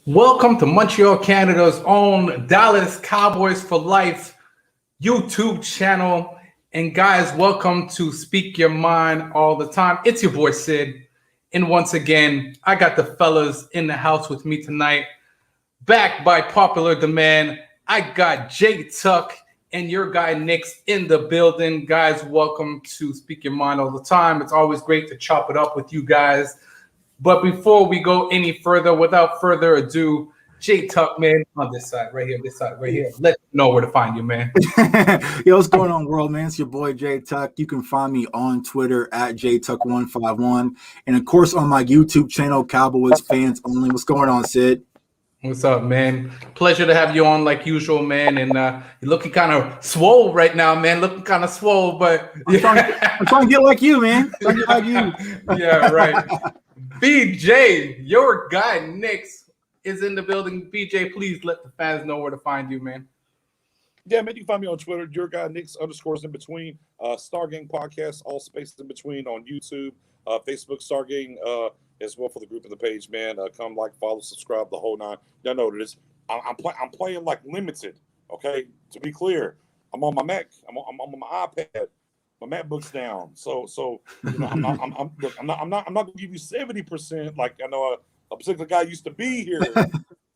Welcome to Montreal, Canada's own Dallas Cowboys for Life YouTube channel. And guys, welcome to Speak Your Mind All the Time. It's your boy Sid. And once again, I got the fellas in the house with me tonight. Back by popular demand, I got Jay Tuck and your guy Nick's in the building. Guys, welcome to Speak Your Mind All the Time. It's always great to chop it up with you guys. But before we go any further, without further ado, Jay Tuck, man, on this side, right here, let me know where to find you, man. Yo, what's going on, world, man? It's your boy, Jay Tuck. You can find me on Twitter at JTuck151. And, of course, on my YouTube channel, Cowboys Fans Only. What's going on, Sid? What's up, man? Pleasure to have you on like usual, man. And you're looking kind of swole right now, man. Looking kind of swole, but I'm trying to get like you, man. I'm trying to get like you. Yeah, right. BJ, your guy Nick's is in the building. BJ, please let the fans know where to find you, man. Yeah, man, you can find me on Twitter, your guy Nick's _ in between. Stargang Podcast, all spaces in between on YouTube, Facebook, Stargang as well for the group and the page, man. Come like, follow, subscribe, the whole nine. Y'all know what it is. I'm playing like limited. Okay, to be clear, I'm on my Mac. I'm on my iPad. My MacBook's down, so you know, I'm not gonna give you 70% like I know a particular guy used to be here.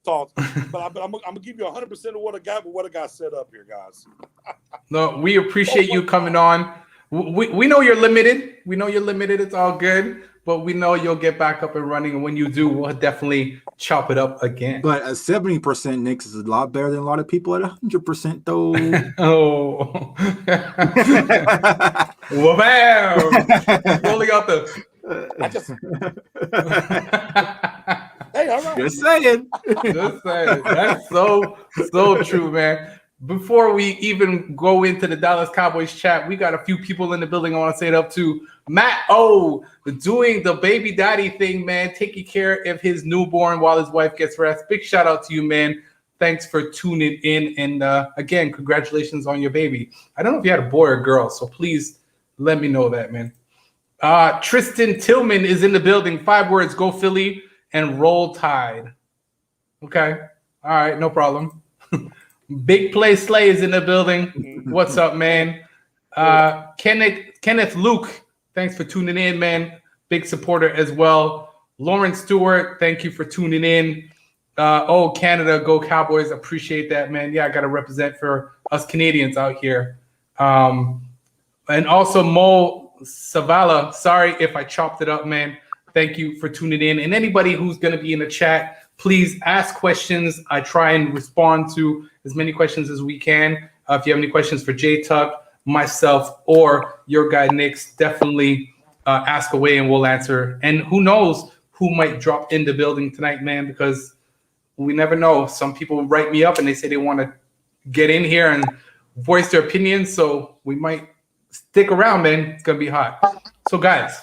But I'm gonna give you 100% of what I got set up here, guys. No, we appreciate you coming on. We know you're limited. We know you're limited. It's all good, but we know you'll get back up and running. And when you do, we'll definitely chop it up again. But at 70%, Nick's is a lot better than a lot of people at 100%, though. Oh, well, bam! Rolling out the. Hey, all right. Just saying. Just saying. That's so true, man. Before we even go into the Dallas Cowboys chat, we got a few people in the building I want to say it up to. Matt O, doing the baby daddy thing, man, taking care of his newborn while his wife gets rest. Big shout out to you, man. Thanks for tuning in. And again, congratulations on your baby. I don't know if you had a boy or girl, so please let me know that, man. Tristan Tillman is in the building. 5 words, go Philly and roll Tide. Okay. All right, no problem. Big Play Slay is in the building. What's up, man? Kenneth Luke, thanks for tuning in, man. Big supporter as well. Lauren Stewart, thank you for tuning in. Canada, go Cowboys. Appreciate that, man. Yeah, I got to represent for us Canadians out here. And also Mo Savala, sorry if I chopped it up, man. Thank you for tuning in. And anybody who's going to be in the chat, please ask questions. I try and respond to as many questions as we can. If you have any questions for Jay Tuck, myself, or your guy Nick's, definitely ask away and we'll answer. And who knows who might drop in the building tonight, man, because we never know. Some people write me up and they say they want to get in here and voice their opinions. So we might stick around, man. It's going to be hot. So, guys,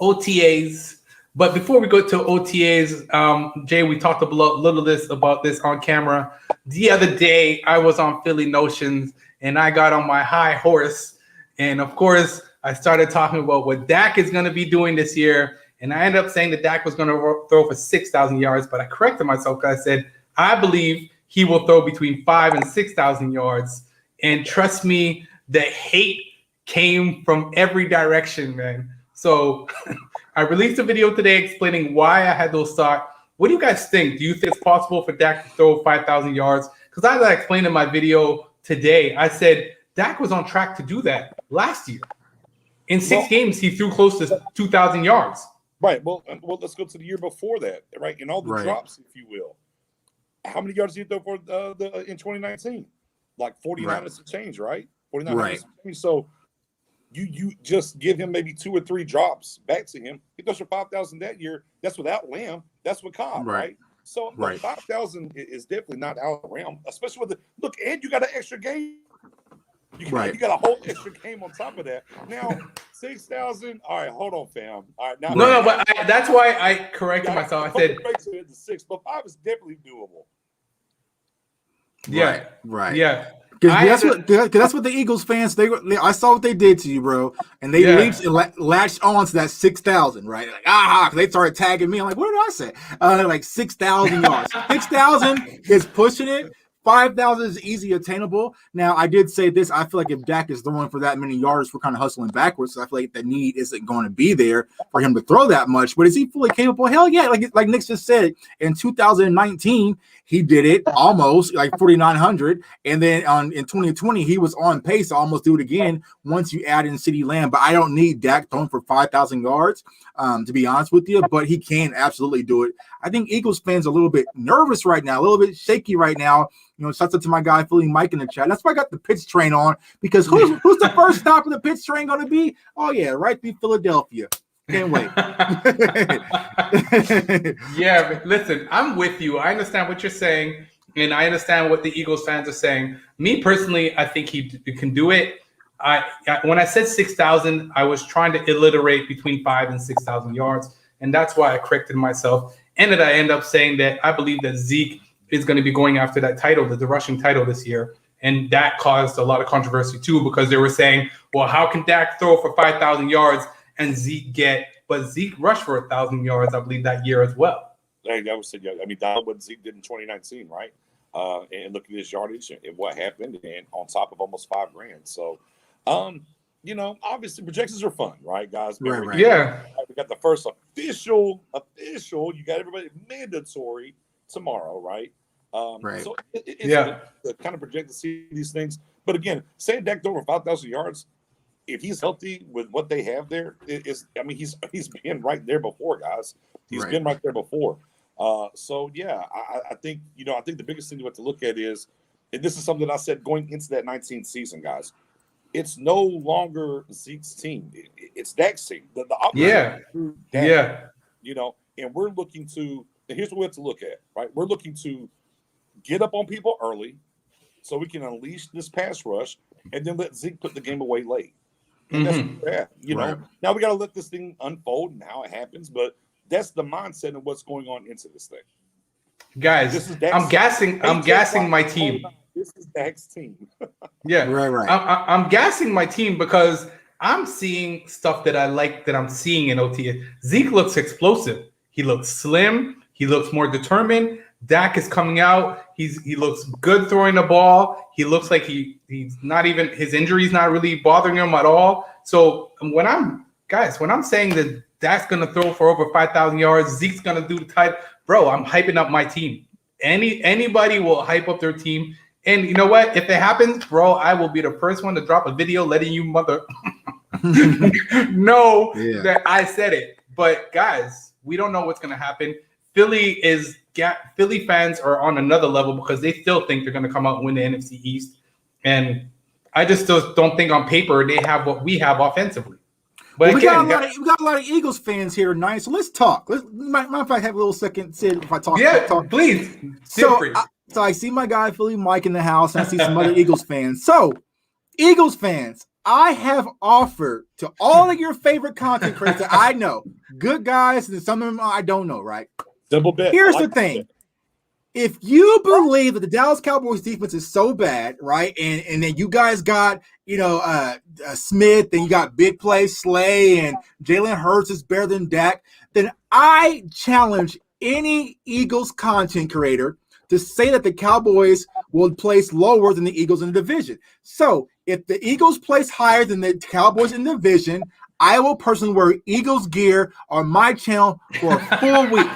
OTAs. But before we go to OTAs, Jay, we talked a little about this on camera. The other day, I was on Philly Notions, and I got on my high horse. And, of course, I started talking about what Dak is going to be doing this year. And I ended up saying that Dak was going to throw for 6,000 yards. But I corrected myself because I said, I believe he will throw between 5,000 and 6,000 yards. And trust me, the hate came from every direction, man. So I released a video today explaining why I had those thoughts. What do you guys think? Do you think it's possible for Dak to throw 5,000 yards? Because as I explained in my video today, I said Dak was on track to do that last year. In 6 games, he threw close to 2,000 yards. Right. Well, let's go to the year before that, right? And all the drops, if you will. How many yards did he throw for in 2019? Like 49 and some change, right? 49 and some change. So you just give him maybe 2 or 3 drops back to him. He throws for 5,000 that year. That's without Lamb. That's with Cobb, right? So 5,000 is definitely not out of the realm, especially with look, and you got an extra game. You got a whole extra game on top of that. Now, 6,000. All right, hold on, fam. All right, now but that's why I corrected myself. I said the 6, but 5 is definitely doable. Yeah, right. Yeah. Because that's what the Eagles fans I saw what they did to you, bro, and they leaped and latched on to that 6,000, right? Like because they started tagging me. I'm like, what did I say? Like 6,000 yards. 6,000 is pushing it. 5,000 is easy attainable. Now, I did say this. I feel like if Dak is throwing for that many yards, we're kind of hustling backwards. So I feel like the need isn't going to be there for him to throw that much. But is he fully capable? Hell yeah. Like Nick just said, in 2019, he did it almost like 4,900. And then in 2020, he was on pace to almost do it again once you add in CeeDee Lamb. But I don't need Dak throwing for 5,000 yards, to be honest with you. But he can absolutely do it. I think Eagles fans are a little bit nervous right now, a little bit shaky right now. You know, shouts out to my guy Philly Mike in the chat. That's why I got the pitch train on, because who's the first stop of the pitch train going to be? Oh yeah, right through Philadelphia. Can't wait. Yeah, listen, I'm with you. I understand what you're saying, and I understand what the Eagles fans are saying. Me personally, I think he can do it. When I said 6,000, I was trying to alliterate between 5,000 and 6,000 yards, and that's why I corrected myself. And then I end up saying that I believe that Zeke is going to be going after that title, the rushing title this year. And that caused a lot of controversy too, because they were saying, well, how can Dak throw for 5,000 yards and Zeke but Zeke rushed for 1,000 yards, I believe, that year as well. I would say, I mean, that's what Zeke did in 2019, right? And look at his yardage and what happened, and on top of almost $5,000. So, you know, obviously projections are fun, right, guys? Right. Yeah. We got the first official. You got everybody mandatory tomorrow, right? Right. So it's to kind of project to see these things. But again, saying Dak over 5,000 yards, if he's healthy with what they have there, he's been right there before, guys. He's been right there before. So yeah, I think the biggest thing you have to look at is, and this is something I said going into that 19th season, guys. It's no longer Zeke's team. It's Dak's team. The Dak, you know, and we're looking to. And here's what we have to look at, right? We're looking to get up on people early so we can unleash this pass rush and then let Zeke put the game away late. And that's where we're at, you know. Now we got to let this thing unfold and how it happens, but that's the mindset of what's going on into this thing. Guys, I'm gassing my team. This is Dak's team. Yeah. Right. I'm gassing my team because I'm seeing stuff that I like that I'm seeing in OTA. Zeke looks explosive. He looks slim. He looks more determined. Dak is coming out. He looks good throwing the ball. He looks like he's not even, his injury's not really bothering him at all. So when I'm saying that Dak's gonna throw for over 5,000 yards, Zeke's gonna do the type, bro, I'm hyping up my team. Anybody will hype up their team. And you know what? If it happens, bro, I will be the first one to drop a video letting you mother know that I said it. But guys, we don't know what's gonna happen. Philly fans are on another level because they still think they're going to come out and win the NFC East. And I just still don't think on paper they have what we have offensively. But we got a lot of Eagles fans here tonight, so let's talk. Mind if I have a little second, Sid, if I talk? Yeah, talk. Please. So I see my guy Philly Mike in the house, and I see some other Eagles fans. So, Eagles fans, I have offered to all of your favorite content creators that I know, good guys, and some of them I don't know, right? Simple bet. Here's the thing. If you believe that the Dallas Cowboys defense is so bad, right, and then you guys got, Smith, and you got big play Slay, and Jalen Hurts is better than Dak, then I challenge any Eagles content creator to say that the Cowboys will place lower than the Eagles in the division. So if the Eagles place higher than the Cowboys in the division, I will personally wear Eagles gear on my channel for a full week.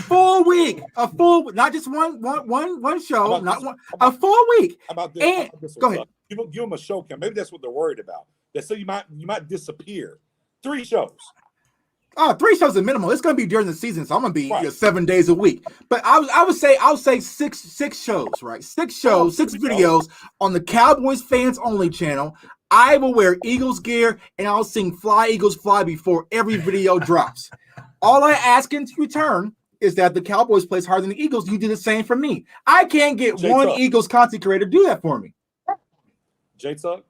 Full week, not just one show, a full week. How about this? And go ahead. Give them a show cam. Maybe that's what they're worried about. They say you might disappear. 3 shows. 3 shows is minimal. It's going to be during the season, so I'm going to be 7 days a week. But I'll say six shows, right? 6 shows, 6 videos on the Cowboys fans only channel. I will wear Eagles gear, and I'll sing Fly Eagles Fly before every video drops. All I ask in return is that the Cowboys place harder than the Eagles. You do the same for me. I can't get one Eagles content creator to do that for me. J-Tuck,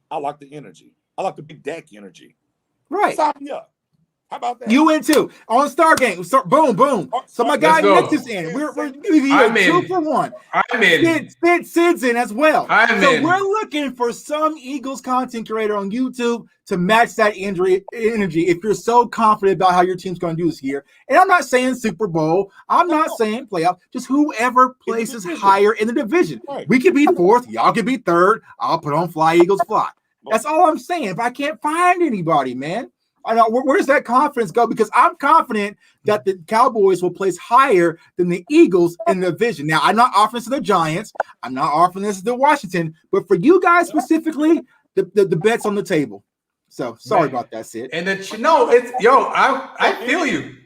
I like the energy. I like the big Dak energy. Right. Sign me up. How about that? You in too on Star Game. Boom, boom. So my guy Nick is in. We're giving you a 2 for 1. I'm in. Sid's in as well. I'm in. We're looking for some Eagles content creator on YouTube to match that energy. If you're so confident about how your team's going to do this year, and I'm not saying Super Bowl, I'm not saying playoff, just whoever places higher in the division. Right. We could be 4th, y'all could be 3rd. I'll put on Fly Eagles Fly. That's all I'm saying. If I can't find anybody, man. I know where does that confidence go? Because I'm confident that the Cowboys will place higher than the Eagles in the division. Now, I'm not offering this to the Giants. I'm not offering this to Washington. But for you guys specifically, the bet's on the table. So sorry about that, Sid. And then I feel you.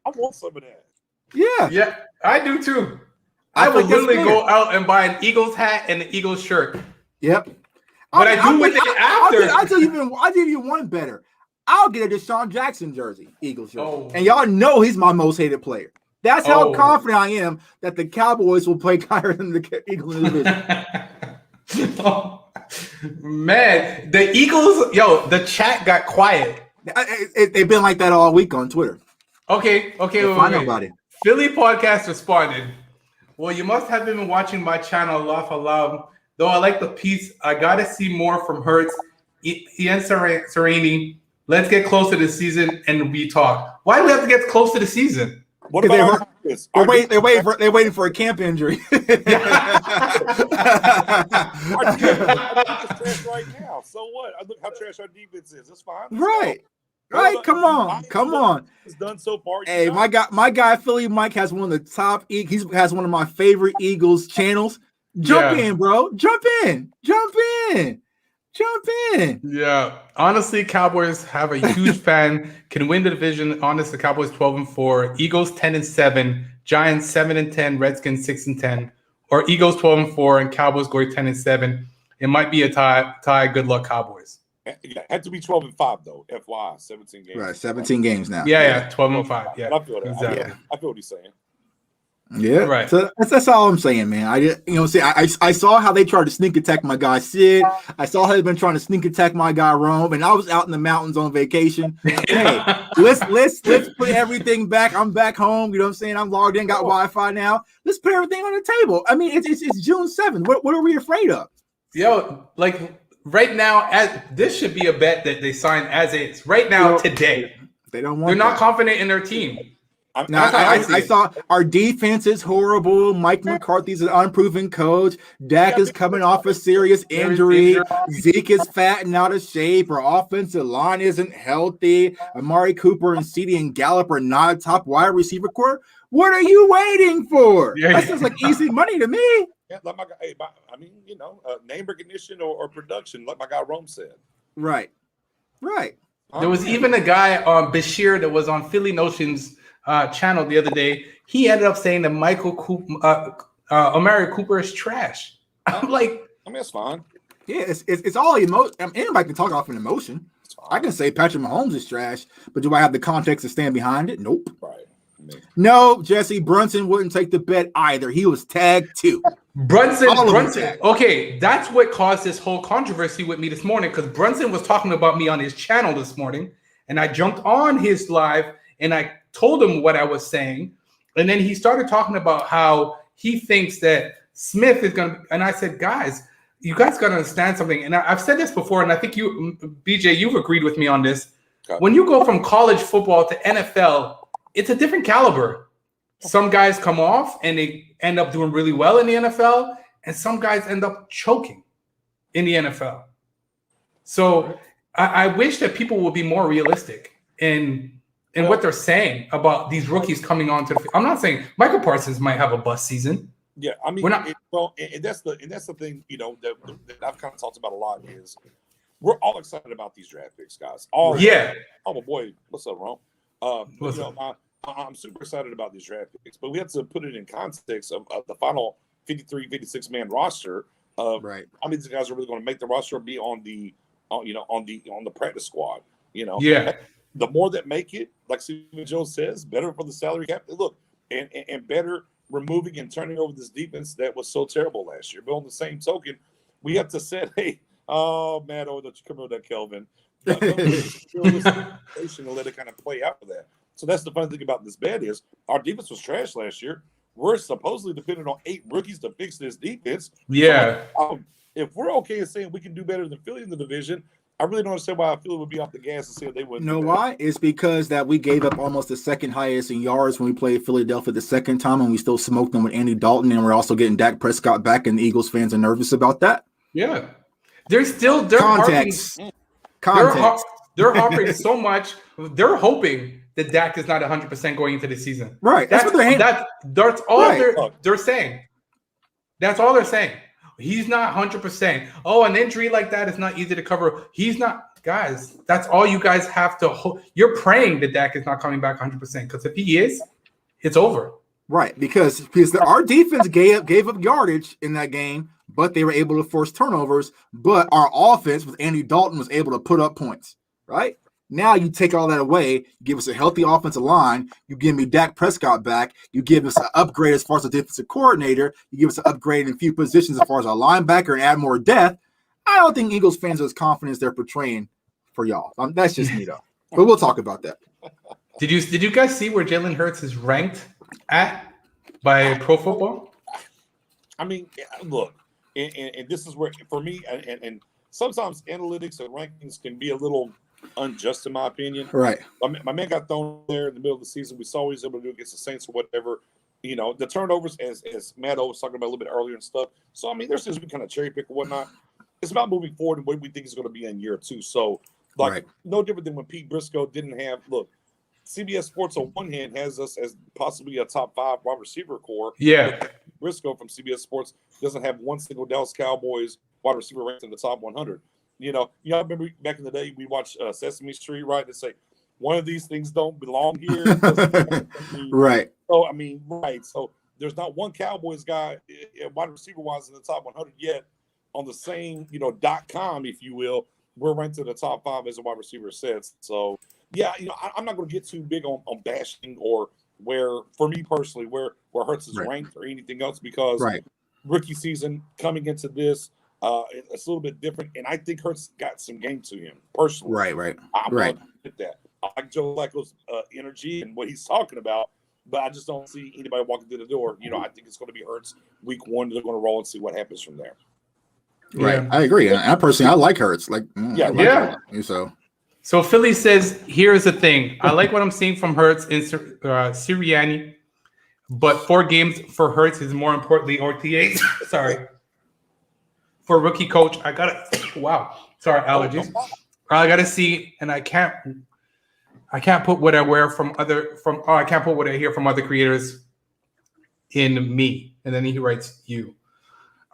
I want some of that. Yeah, I do too. I would literally go out and buy an Eagles hat and an Eagles shirt. Yep. But I do with it after. I'll tell you one better. I'll get a Deshaun Jackson jersey, Eagles jersey. Oh. And y'all know he's my most hated player. That's how confident I am that the Cowboys will play higher than the Eagles in the division. Man, the Eagles, the chat got quiet. They've been like that all week on Twitter. Okay. Find nobody. Philly Podcast responded. Well, you must have been watching my channel, Laugh Aloud. Though I like the piece, I gotta see more from Hurts, Ian Serini. Let's get close to the season and we talk. Why do we have to get close to the season? What about this? They're waiting for a camp injury. Our defense trash right now. So what? Look how trash our defense is. It's fine. Right. Come on. It's done so far. Hey, my guy Philly Mike has one of the top. He has one of my favorite Eagles channels. Jump in, bro. Jump in. Yeah. Honestly, Cowboys have a huge fan. Can win the division. Honestly, Cowboys 12-4, Eagles 10-7, Giants 7-10, Redskins 6-10, or Eagles 12-4 and Cowboys go 10-7. It might be a tie. Good luck, Cowboys. It had to be 12-5 though. FY 17 games. Right, 17 games now. Yeah, 12-5. Yeah, I feel that. Exactly. I feel what he's saying. Yeah, right. So that's all I'm saying, man. I saw how they tried to sneak attack my guy Sid. I saw how they've been trying to sneak attack my guy Rome, and I was out in the mountains on vacation. Hey, let's put everything back. I'm back home. You know what I'm saying? I'm logged in, got Wi-Fi now. Let's put everything on the table. I mean, it's June 7th. What are we afraid of? Right now, this should be a bet that they sign as is. Right now, today, they don't want. They're not confident in their team. I saw our defense is horrible. Mike McCarthy's an unproven coach. Dak is coming off a serious injury. Zeke is fat and out of shape. Our offensive line isn't healthy. Amari Cooper and CeeDee and Gallup are not a top wide receiver core. What are you waiting for? That sounds like easy money to me. Yeah, like my guy. Name recognition or production, like my guy Rome said. Right. There was even a guy on Bashir that was on Philly Notions channel the other day. He ended up saying that Amari Cooper is trash. I'm like, it's fine. Yeah, it's all emotion. Anybody can talk off an emotion. I can say Patrick Mahomes is trash, but do I have the context to stand behind it? Nope. Right. No, Jesse Brunson wouldn't take the bet either. He was tagged too. Brunson. Okay, that's what caused this whole controversy with me this morning, because Brunson was talking about me on his channel this morning, and I jumped on his live and I told him what I was saying, and then he started talking about how he thinks that Smith is going to, and I said, guys, you guys got to understand something, and I've said this before, and I think you, BJ, you've agreed with me on this. Okay. When you go from college football to NFL, it's a different caliber. Some guys come off and they end up doing really well in the NFL, and some guys end up choking in the NFL. So I wish that people would be more realistic in what they're saying about these rookies coming on to the. I'm not saying Michael Parsons might have a bust season. Yeah, I mean, and that's the thing, that I've kind of talked about a lot is we're all excited about these draft picks, guys. Oh my boy, what's up, Ron? I'm super excited about these draft picks, but we have to put it in context of the final 53, 56 man roster. Right. How many of these guys are really going to make the roster or be on the practice squad? Yeah. The more that make it, like Stephen Jones says, better for the salary cap. Look, and better removing and turning over this defense that was so terrible last year. But on the same token, we have to set Oh man, oh, don't you come over that, Kelvin? But and let it kind of play out with that. So that's the funny thing about this bet is our defense was trash last year. We're supposedly dependent on 8 rookies to fix this defense. Yeah. So if we're okay in saying we can do better than Philly in the division, I really don't understand why Philly would be off the gas and say they wouldn't. You know why? It's because that we gave up almost the second highest in yards when we played Philadelphia the second time, and we still smoked them with Andy Dalton, and we're also getting Dak Prescott back, and the Eagles fans are nervous about that. Yeah. They're Context. They're harping so much. They're hoping that Dak is not 100% going into the season. Right. That's all they're saying. That's all they're saying. He's not 100%. Oh, an injury like that is not easy to cover. He's not, guys. That's all you guys have to hope. You're praying that Dak is not coming back 100% because if he is, it's over. Right, because our defense gave up yardage in that game, but they were able to force turnovers. But our offense with Andy Dalton was able to put up points. Right now, you take all that away, you give us a healthy offensive line, you give me Dak Prescott back, you give us an upgrade as far as a defensive coordinator, you give us an upgrade in a few positions as far as our linebacker and add more depth. I don't think Eagles fans are as confident they're portraying for y'all. That's just me though. But we'll talk about that. Did you guys see where Jalen Hurts is ranked at by Pro Football? I mean, look, and this is where for me, and sometimes analytics and rankings can be a little unjust in my opinion. Right. My man got thrown there in the middle of the season. We saw what he was able to do against the Saints or whatever. You know, the turnovers, as Matt O was talking about a little bit earlier and stuff. So, I mean, there's things we kind of cherry pick or whatnot. It's about moving forward and what we think is going to be in year 2. So, like, no different than when Pete Briscoe didn't have – look, CBS Sports on one hand has us as possibly a top 5 wide receiver core. Yeah. Briscoe from CBS Sports doesn't have one single Dallas Cowboys wide receiver ranked in the top 100. You know, I remember back in the day we watched Sesame Street, right? And say one of these things don't belong here. Right. So I mean, right. So there's not one Cowboys guy wide receiver wise in the top 100 yet. On the same, .com, if you will, we're ranked in the top 5 as a wide receiver sets. So yeah, I'm not going to get too big on bashing or where, for me personally, where Hurts is ranked or anything else because rookie season coming into this. It's a little bit different, and I think Hurts got some game to him personally. Right. I'm going to get that. I like Joe Flacco's energy and what he's talking about, but I just don't see anybody walking through the door. I think it's going to be Hurts week 1. They're going to roll and see what happens from there. Right, I agree. I personally, I like Hurts. So Philly says, here's the thing. I like what I'm seeing from Hurts in Sirianni, but 4 games for Hurts is more importantly OTA. Sorry. For rookie coach, I gotta allergies. I gotta see, and I can't put what I hear from other creators in me. And then he writes you.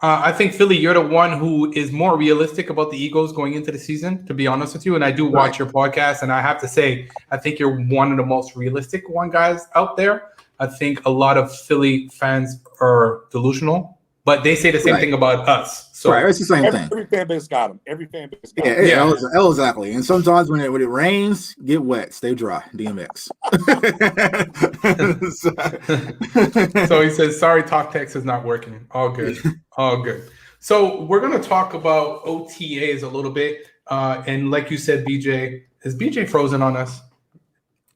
I think Philly, you're the one who is more realistic about the Eagles going into the season, to be honest with you. And I do watch your podcast, and I have to say, I think you're one of the most realistic guys out there. I think a lot of Philly fans are delusional, but they say the same thing about us. So it's the same thing. Every fan base got them. Every fan base got them. Yeah, exactly. And sometimes when it rains, get wet, stay dry. DMX. So he says, sorry, talk text is not working. All good. All good. So we're going to talk about OTAs a little bit. And like you said, BJ, is BJ frozen on us?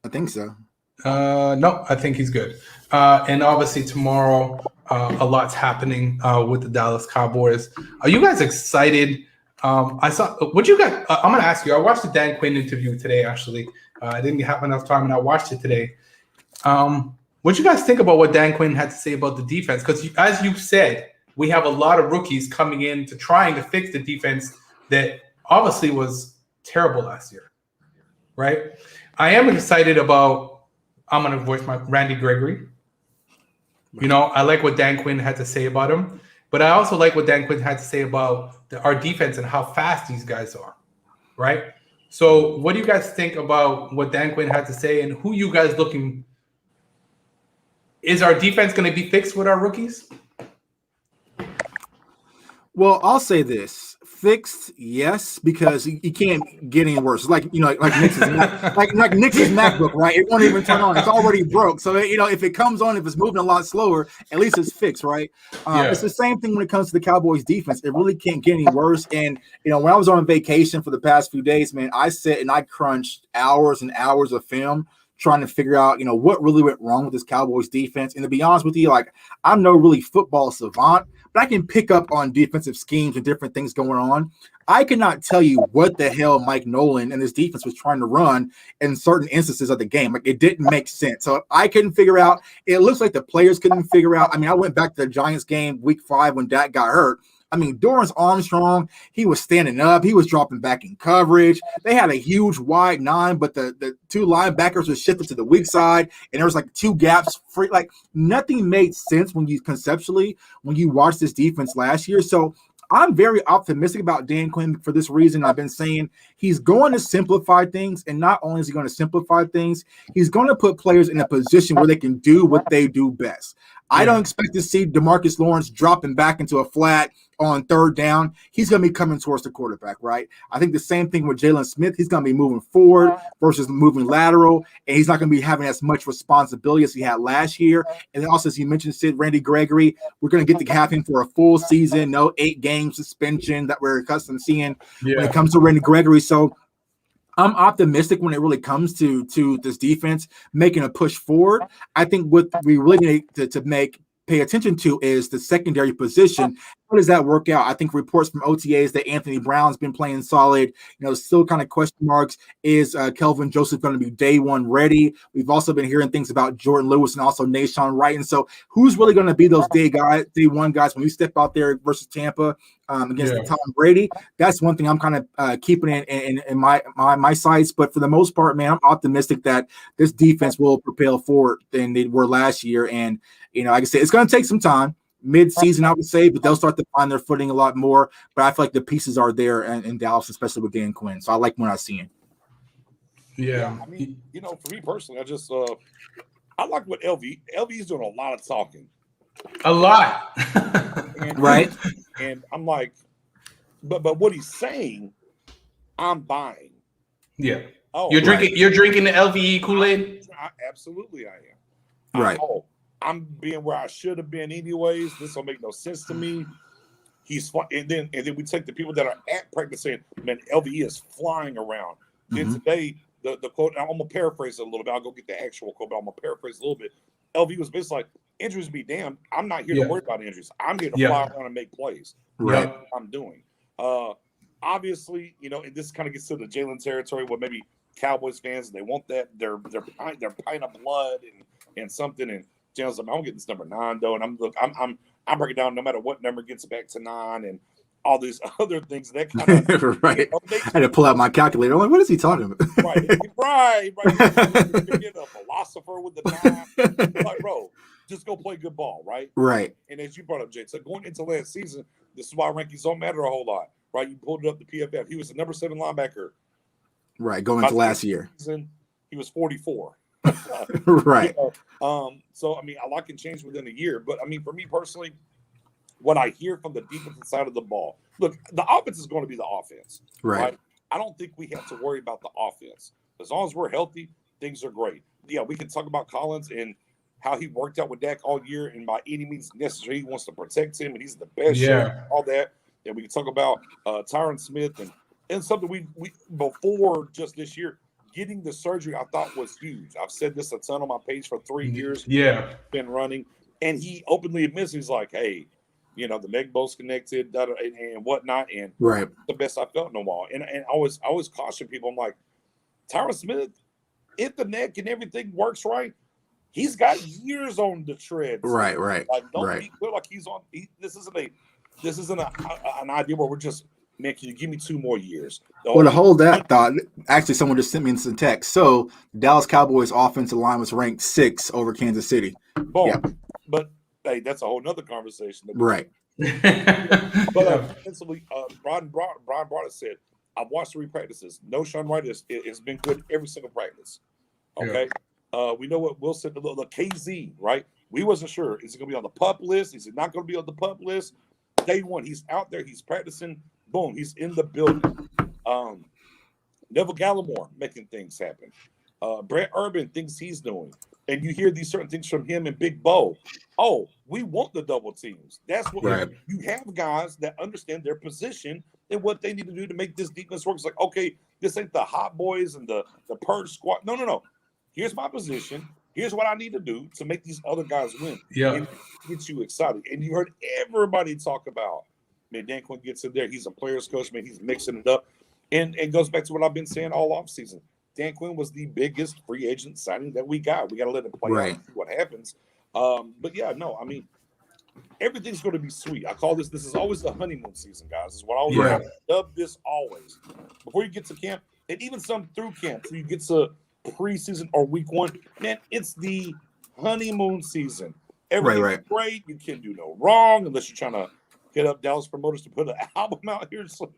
I think so. No, I think he's good. And obviously tomorrow, a lot's happening with the Dallas Cowboys. Are you guys excited? I saw what you got. I'm going to ask you. I watched the Dan Quinn interview today, actually. I didn't have enough time, and I watched it today. What you guys think about what Dan Quinn had to say about the defense? Because as you said, we have a lot of rookies coming in to trying to fix the defense that obviously was terrible last year, right? I am excited about, I'm going to voice my Randy Gregory. I like what Dan Quinn had to say about him, but I also like what Dan Quinn had to say about our defense and how fast these guys are, right? So what do you guys think about what Dan Quinn had to say, and who you guys looking? Is our defense going to be fixed with our rookies? Well, I'll say this. fixed, yes, because you can't get any worse. It's like like Nix's like Nix's MacBook, right? It won't even turn on. It's already broke. So if it comes on, if it's moving a lot slower, at least it's fixed, right? It's the same thing when it comes to the Cowboys defense. It really can't get any worse. And when I was on vacation for the past few days, man, I sat and I crunched hours and hours of film trying to figure out, what really went wrong with this Cowboys defense. And to be honest with you, like, I'm no really football savant, but I can pick up on defensive schemes and different things going on. I cannot tell you what the hell Mike Nolan and his defense was trying to run in certain instances of the game. Like, it didn't make sense. So I couldn't figure out. It looks like the players couldn't figure out. I mean, I went back to the Giants game week 5 when Dak got hurt. I mean, Dorrance Armstrong, he was standing up. He was dropping back in coverage. They had a huge wide 9, but the 2 linebackers were shifted to the weak side, and there was like 2 gaps free. Like, nothing made sense when you watch this defense last year. So I'm very optimistic about Dan Quinn for this reason. I've been saying he's going to simplify things, and not only is he going to simplify things, he's going to put players in a position where they can do what they do best. I don't expect to see DeMarcus Lawrence dropping back into a flat on 3rd down. He's going to be coming towards the quarterback, right? I think the same thing with Jalen Smith. He's going to be moving forward versus moving lateral, and he's not going to be having as much responsibility as he had last year. And then also, as you mentioned, Sid, Randy Gregory, we're going to get to have him for a full season, no 8-game suspension that we're accustomed to seeing when it comes to Randy Gregory. So I'm optimistic when it really comes to this defense making a push forward. I think what we really need to pay attention to is the secondary position. How does that work out? I think reports from OTAs that Anthony Brown's been playing solid. Still kind of question marks. Is Kelvin Joseph going to be day one ready? We've also been hearing things about Jordan Lewis and also Nashawn Wright. And so who's really going to be those day one guys when we step out there versus Tampa against Tom Brady? That's one thing I'm kind of keeping in my sights. But for the most part, man, I'm optimistic that this defense will propel forward than they were last year. And, like I said, it's going to take some time. Mid-season, I would say, but they'll start to find their footing a lot more. But I feel like the pieces are there in Dallas, especially with Dan Quinn. So I like what I see him. Yeah, I mean, for me personally, I like what LV's doing a lot of talking. A lot. Right. And I'm like, but what he's saying, I'm buying. Yeah. Oh, you're drinking the LVE Kool-Aid? Absolutely I am. Right. I'm being where I should have been anyways. This don't make no sense to me. He's fun. And then we take the people that are at practice saying, man, LVE is flying around. Then today, the quote, I'm going to paraphrase it a little bit. I'll go get the actual quote, but I'm going to paraphrase it a little bit. LV was basically like, injuries be damned. I'm not here to worry about injuries. I'm here to fly around and make plays. Right. That's what I'm doing. Obviously, and this kind of gets to the Jalen territory where maybe Cowboys fans, they want that. They're pint of blood and something. And Jalen's like, I'm getting this number 9 though, and I'm breaking down no matter what number gets back to 9 and all these other things that kind of right. I had to pull out my calculator. I'm like, what is he talking about? right. Get a philosopher with the 9. Like, bro, just go play good ball, right? Right. And as you brought up, Jay, so going into last season, this is why rankings don't matter a whole lot, right? You pulled it up the PFF. He was the number 7 linebacker. Right, going into last year. Season, he was 44. Right. So I mean, a lot can change within a year, but I mean, for me personally, what I hear from the defensive side of the ball, look, the offense is going to be the offense, right? I don't think we have to worry about the offense. As long as we're healthy, things are great. Yeah, we can talk about Collins and how he worked out with Dak all year, and by any means necessary, he wants to protect him, and he's the best. All that. And we can talk about Tyron Smith and something we before just this year. Getting the surgery, I thought, was huge. I've said this a ton on my page for 3 years. Yeah. Been running. And he openly admits, he's like, hey, the neck bone's connected and whatnot. And the best I felt in a while. And I always caution people. I'm like, Tyron Smith, if the neck and everything works right, he's got years on the treads. Right. Like, don't be clear like he's on. This isn't an idea where we're just, man, can you give me 2 more years? Well, to hold that thought, actually, someone just sent me some text. So, Dallas Cowboys offensive line was ranked 6 over Kansas City. Boom. Yeah. But, hey, that's a whole nother conversation. Right. But offensively, Brian brought it said, I've watched 3 practices. No Sean Wright has been good every single practice. Okay? Yeah. We know what Will said, the KZ, right? We wasn't sure. Is he going to be on the PUP list? Is he not going to be on the PUP list? Day one, he's out there. He's practicing. Boom, he's in the building. Neville Gallimore making things happen. Brett Urban thinks he's doing. And you hear these certain things from him and Big Bo. Oh, we want the double teams. That's what you have guys that understand their position and what they need to do to make this defense work. It's like, okay, this ain't the hot boys and the purge squad. No. Here's my position. Here's what I need to do to make these other guys win. Yeah. And get you excited. And you heard everybody talk about, man, Dan Quinn gets in there. He's a player's coach, man. He's mixing it up. And it goes back to what I've been saying all offseason. Dan Quinn was the biggest free agent signing that we got. We got to let it play out and see what happens. But yeah, no, I mean, everything's going to be sweet. I call this is always the honeymoon season, guys. This is what I always dub this always. Before you get to camp, and even some through camp, so you get to preseason or week one, man, it's the honeymoon season. Everything's great. You can do no wrong unless you're trying to hit up Dallas promoters to put an album out here soon.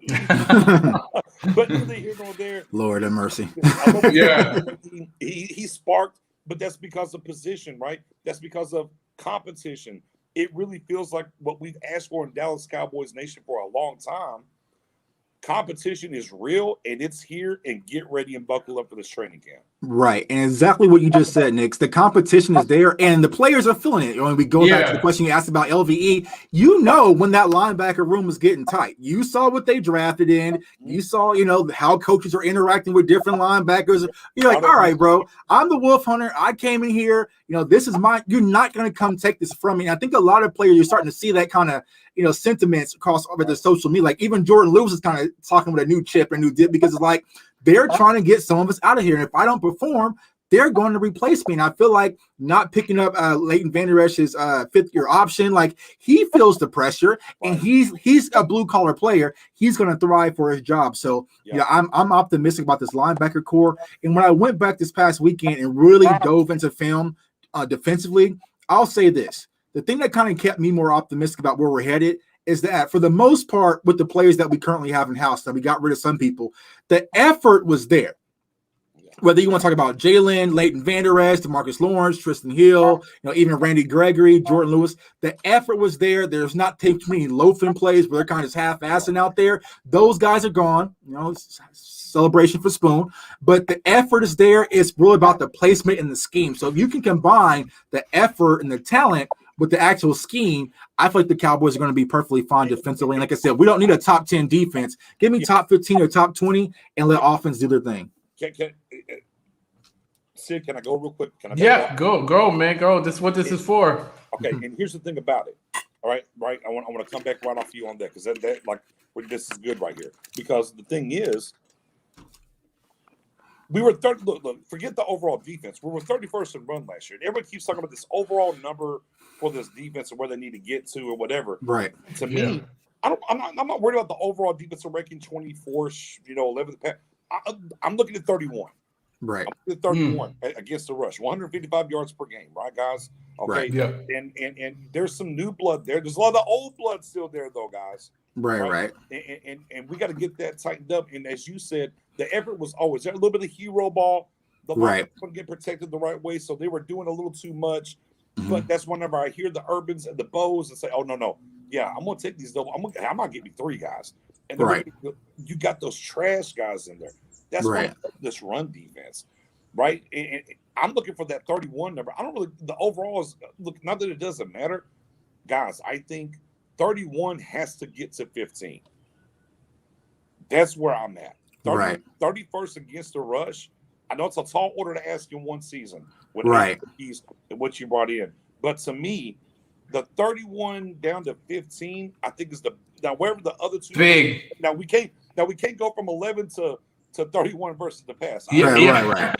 But neither here nor there. Lord have mercy. He sparked, but that's because of position, right? That's because of competition. It really feels like what we've asked for in Dallas Cowboys Nation for a long time. Competition is real, and it's here, and get ready and buckle up for this training camp. Right, and exactly what you just said, Nick. The competition is there, and the players are feeling it. When we go back to the question you asked about LVE, you know when that linebacker room was getting tight. You saw what they drafted in. You saw, how coaches are interacting with different linebackers. You're like, all right, bro, I'm the Wolf Hunter. I came in here. This is mine. You're not going to come take this from me. And I think a lot of players, you're starting to see that kind of, sentiments across over the social media. Like even Jordan Lewis is kind of talking with a new chip, a new dip, because it's like, they're trying to get some of us out of here. And if I don't perform, they're going to replace me. And I feel like not picking up Leighton Vander Esch's fifth-year option, like he feels the pressure, and he's a blue-collar player. He's going to thrive for his job. So, I'm optimistic about this linebacker core. And when I went back this past weekend and really dove into film defensively, I'll say this. The thing that kind of kept me more optimistic about where we're headed is that for the most part, with the players that we currently have in house, that we got rid of some people, the effort was there. Whether you want to talk about Jalen, Leighton Vander Esch, DeMarcus Lawrence, Tristan Hill, even Randy Gregory, Jordan Lewis, the effort was there. There's not too many loafing plays where they're kind of half-assing out there. Those guys are gone. Celebration for Spoon. But the effort is there. It's really about the placement and the scheme. So if you can combine the effort and the talent with the actual scheme, I feel like the Cowboys are going to be perfectly fine defensively. And like I said, we don't need a top 10 defense. Give me top 15 or top 20 and let offense do their thing. Sid, can I go real quick? Go, man, go. This is what this is for. Okay, and here's the thing about it. All right. I want to come back right off you on that, because that this is good right here. Because the thing is, we were third. Look, forget the overall defense. We were 31st in run last year. Everybody keeps talking about this overall number for this defense and where they need to get to or whatever. Right. To me, I'm not worried about the overall defensive ranking 24th, 11th. I'm looking at 31. Right. I'm looking at 31 against the rush, 155 yards per game. Right, guys. Okay. Right. Yeah. And there's some new blood there. There's a lot of the old blood still there, though, guys. Right. And we got to get that tightened up. And as you said, the effort was always there. A little bit of hero ball. The line couldn't get protected the right way, so they were doing a little too much. Mm-hmm. But that's whenever I hear the Urbans and the Bows and say, "Oh no, yeah, I'm gonna take these double. I'm gonna get me 3 guys." And you got those trash guys in there. That's why this run defense, right? And I'm looking for that 31 number. I don't really. The overall is look. Not that it doesn't matter, guys. I think 31 has to get to 15. That's where I'm at. 31st against the rush. I know it's a tall order to ask in one season with keys and what you brought in. But to me, the 31 down to 15, I think is now wherever the other two big. Now we can't go from 11 to 31 versus the pass. Right.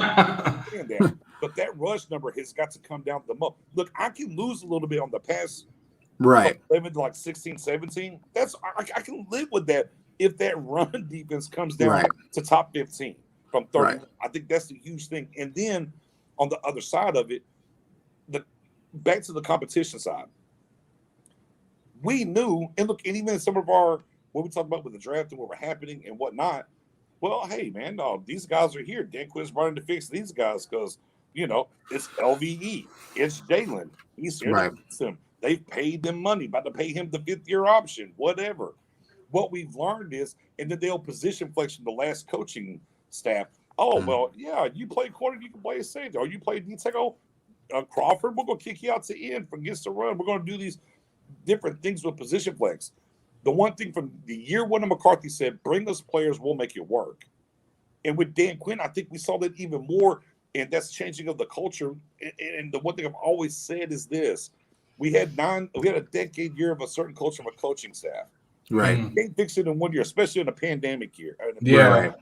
But that rush number has got to come down the most. Look, I can lose a little bit on the pass. Right. 11 to like 16, 17. I can live with that if that run defense comes down to top 15 from 30. Right. I think that's the huge thing. And then on the other side of it, back to the competition side, we knew, and look, and even some of our, what we talk about with the draft and what were happening and whatnot, well, hey, man, these guys are here. Dan Quinn's running to fix these guys because, it's LVE. It's Jalen. He's here to fix them. They've paid them money, about to pay him the 5th-year option, whatever. what we've learned is, and then they'll position flex from the last coaching staff. Oh, well, yeah, you play corner, you can play a safety. Or you play D-tackle, Crawford, we're going to kick you out to end against the run. We're going to do these different things with position flex. The one thing from the year one of McCarthy said, bring us players, we'll make it work. And with Dan Quinn, I think we saw that even more, and that's changing of the culture. And the one thing I've always said is this. We had a decade year of a certain culture of a coaching staff. Right. You can't fix it in 1 year, especially in a pandemic year. Yeah.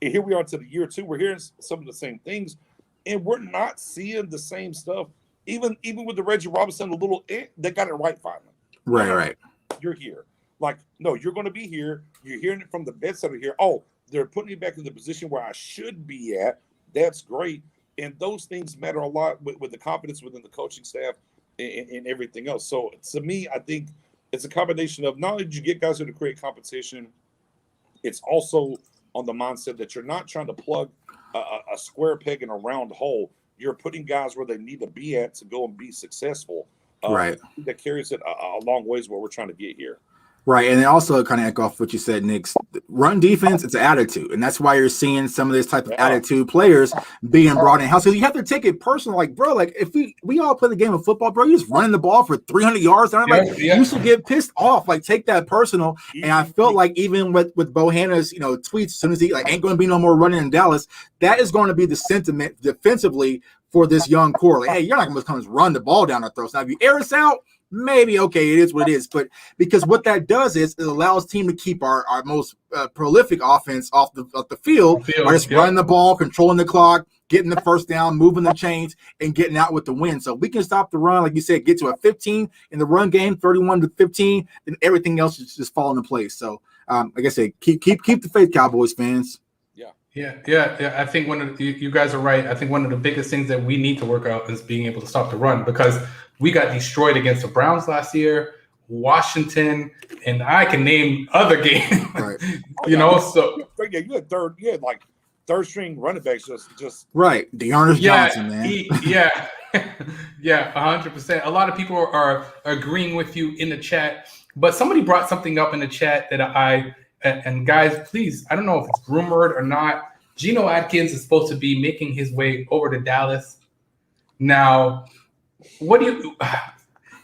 And here we are to the year 2. We're hearing some of the same things, and we're not seeing the same stuff. Even with the Reggie Robinson, they got it right finally. Right. You're here. Like, no, you're going to be here. You're hearing it from the vets that are here. Oh, they're putting me back in the position where I should be at. That's great. And those things matter a lot with the confidence within the coaching staff and everything else. So to me, I think it's a combination of not only did you get guys who to create competition, it's also on the mindset that you're not trying to plug a square peg in a round hole. You're putting guys where they need to be at to go and be successful. Right. That carries it a long ways where we're trying to get here. Right, and then also kind of echo off what you said, Nick. Run defense, it's an attitude, and that's why you're seeing some of this type of attitude players being brought in house. Because you have to take it personal, like, bro, like if we all play the game of football, bro, you just running the ball for 300 yards, you should get pissed off. Like, take that personal. And I felt like even with Bohanna's, tweets, as soon as he ain't going to be no more running in Dallas, that is going to be the sentiment defensively for this young core. Like, hey, you're not going to come and run the ball down our throats. Now, if you air us out, maybe okay, it is what it is, but because what that does is it allows team to keep our most prolific offense off the field by just running the ball, controlling the clock, getting the first down, moving the chains, and getting out with the win. So we can stop the run, like you said, get to a 15 in the run game, 31-15, then everything else is just fall into place. So like I said, keep the faith, Cowboys fans. Yeah. I think you guys are right. I think one of the biggest things that we need to work out is being able to stop the run, because we got destroyed against the Browns last year, Washington, and I can name other games. Right. So you had third string running backs just right. Dearness Johnson, man. 100%. A lot of people are agreeing with you in the chat, but somebody brought something up in the chat that and guys, please, I don't know if it's rumored or not. Geno Atkins is supposed to be making his way over to Dallas. Now, do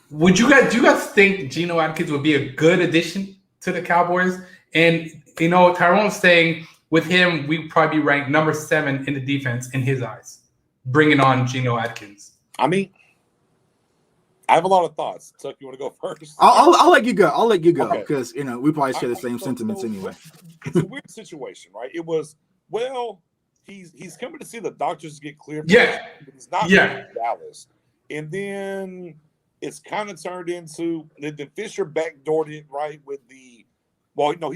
you guys think Geno Atkins would be a good addition to the Cowboys? And, Tyron's saying with him, we'd probably be ranked number 7 in the defense in his eyes, bringing on Geno Atkins. I mean, I have a lot of thoughts. Chuck, you want to go first? I'll let you go. Because we probably share the same sentiments anyway. It's a weird situation, right? It was he's coming to see the doctors get cleared. Yeah, but he's not in Dallas, and then it's kind of turned into the Fisher backdoored it, right? With he's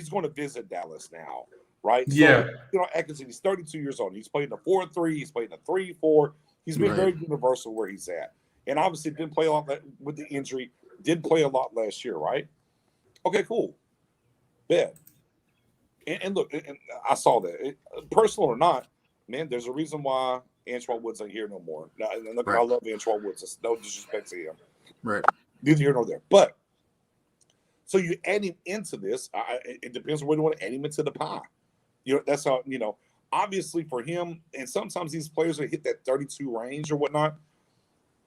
going to visit Dallas now, right? Yeah. So, Atkinson, he's 32 years old. He's playing the 4-3. He's playing the 3-4. He's been very universal where he's at. And obviously didn't play a lot with the injury. Did play a lot last year, right? Okay, cool. Bet. And look, and I saw that. Personal or not, man, there's a reason why Antoine Woods ain't here no more. Now, and look, I love Antoine Woods. It's no disrespect to him. Right. Neither here nor there. But, so you add him into this. It depends on where you want to add him into the pie. That's how, obviously for him, and sometimes these players will hit that 32 range or whatnot,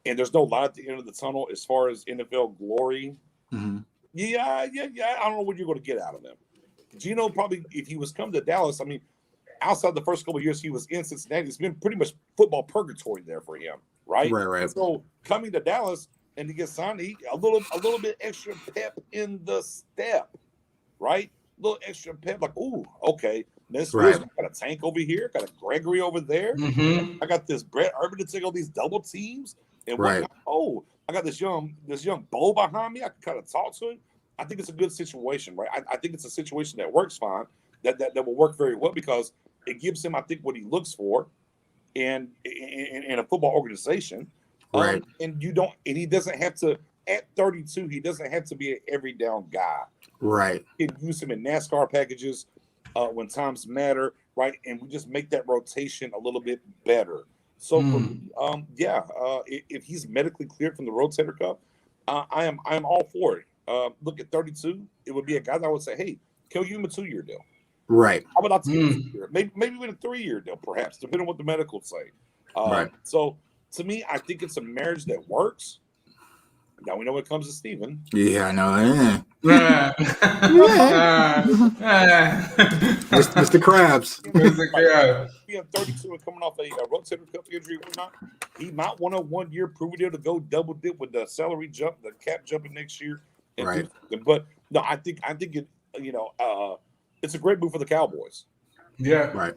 and there's no light at the end of the tunnel as far as NFL glory. Mm-hmm. Yeah. I don't know what you're going to get out of him. Geno probably, if he was come to Dallas, I mean, outside the first couple of years he was in Cincinnati, it's been pretty much football purgatory there for him, right? Right. So coming to Dallas and to get signed, a little bit extra pep in the step, right? A little extra pep, like, ooh, okay. This I got a Tank over here, got a Gregory over there. Mm-hmm. I got this Brett Urban to take all these double teams. And I got this young Bo behind me. I can kind of talk to him. I think it's a good situation, right? I think it's a situation that works fine, that will work very well, because it gives him, I think, what he looks for in a football organization. Right. And he doesn't have to, at 32, he doesn't have to be an every down guy. Right. You can use him in NASCAR packages when times matter, right? And we just make that rotation a little bit better. So, if he's medically cleared from the Rotator Cuff, I am all for it. look at 32, it would be a guy that I would say, hey, can we give him a 2-year deal? Right. I would like to give him a 2-year, maybe even a 3-year deal, perhaps, depending on what the medicals say. Right. So to me, I think it's a marriage that works. Now we know when it comes to Steven. Yeah, I know. Yeah. Mr. Krabs. Being 32 and coming off a rotator cuff injury or whatnot, he might want a 1-year prove deal to go double dip with the salary jump, the cap jumping next year. Right. But no, I think it. It's a great move for the Cowboys. Yeah. Right.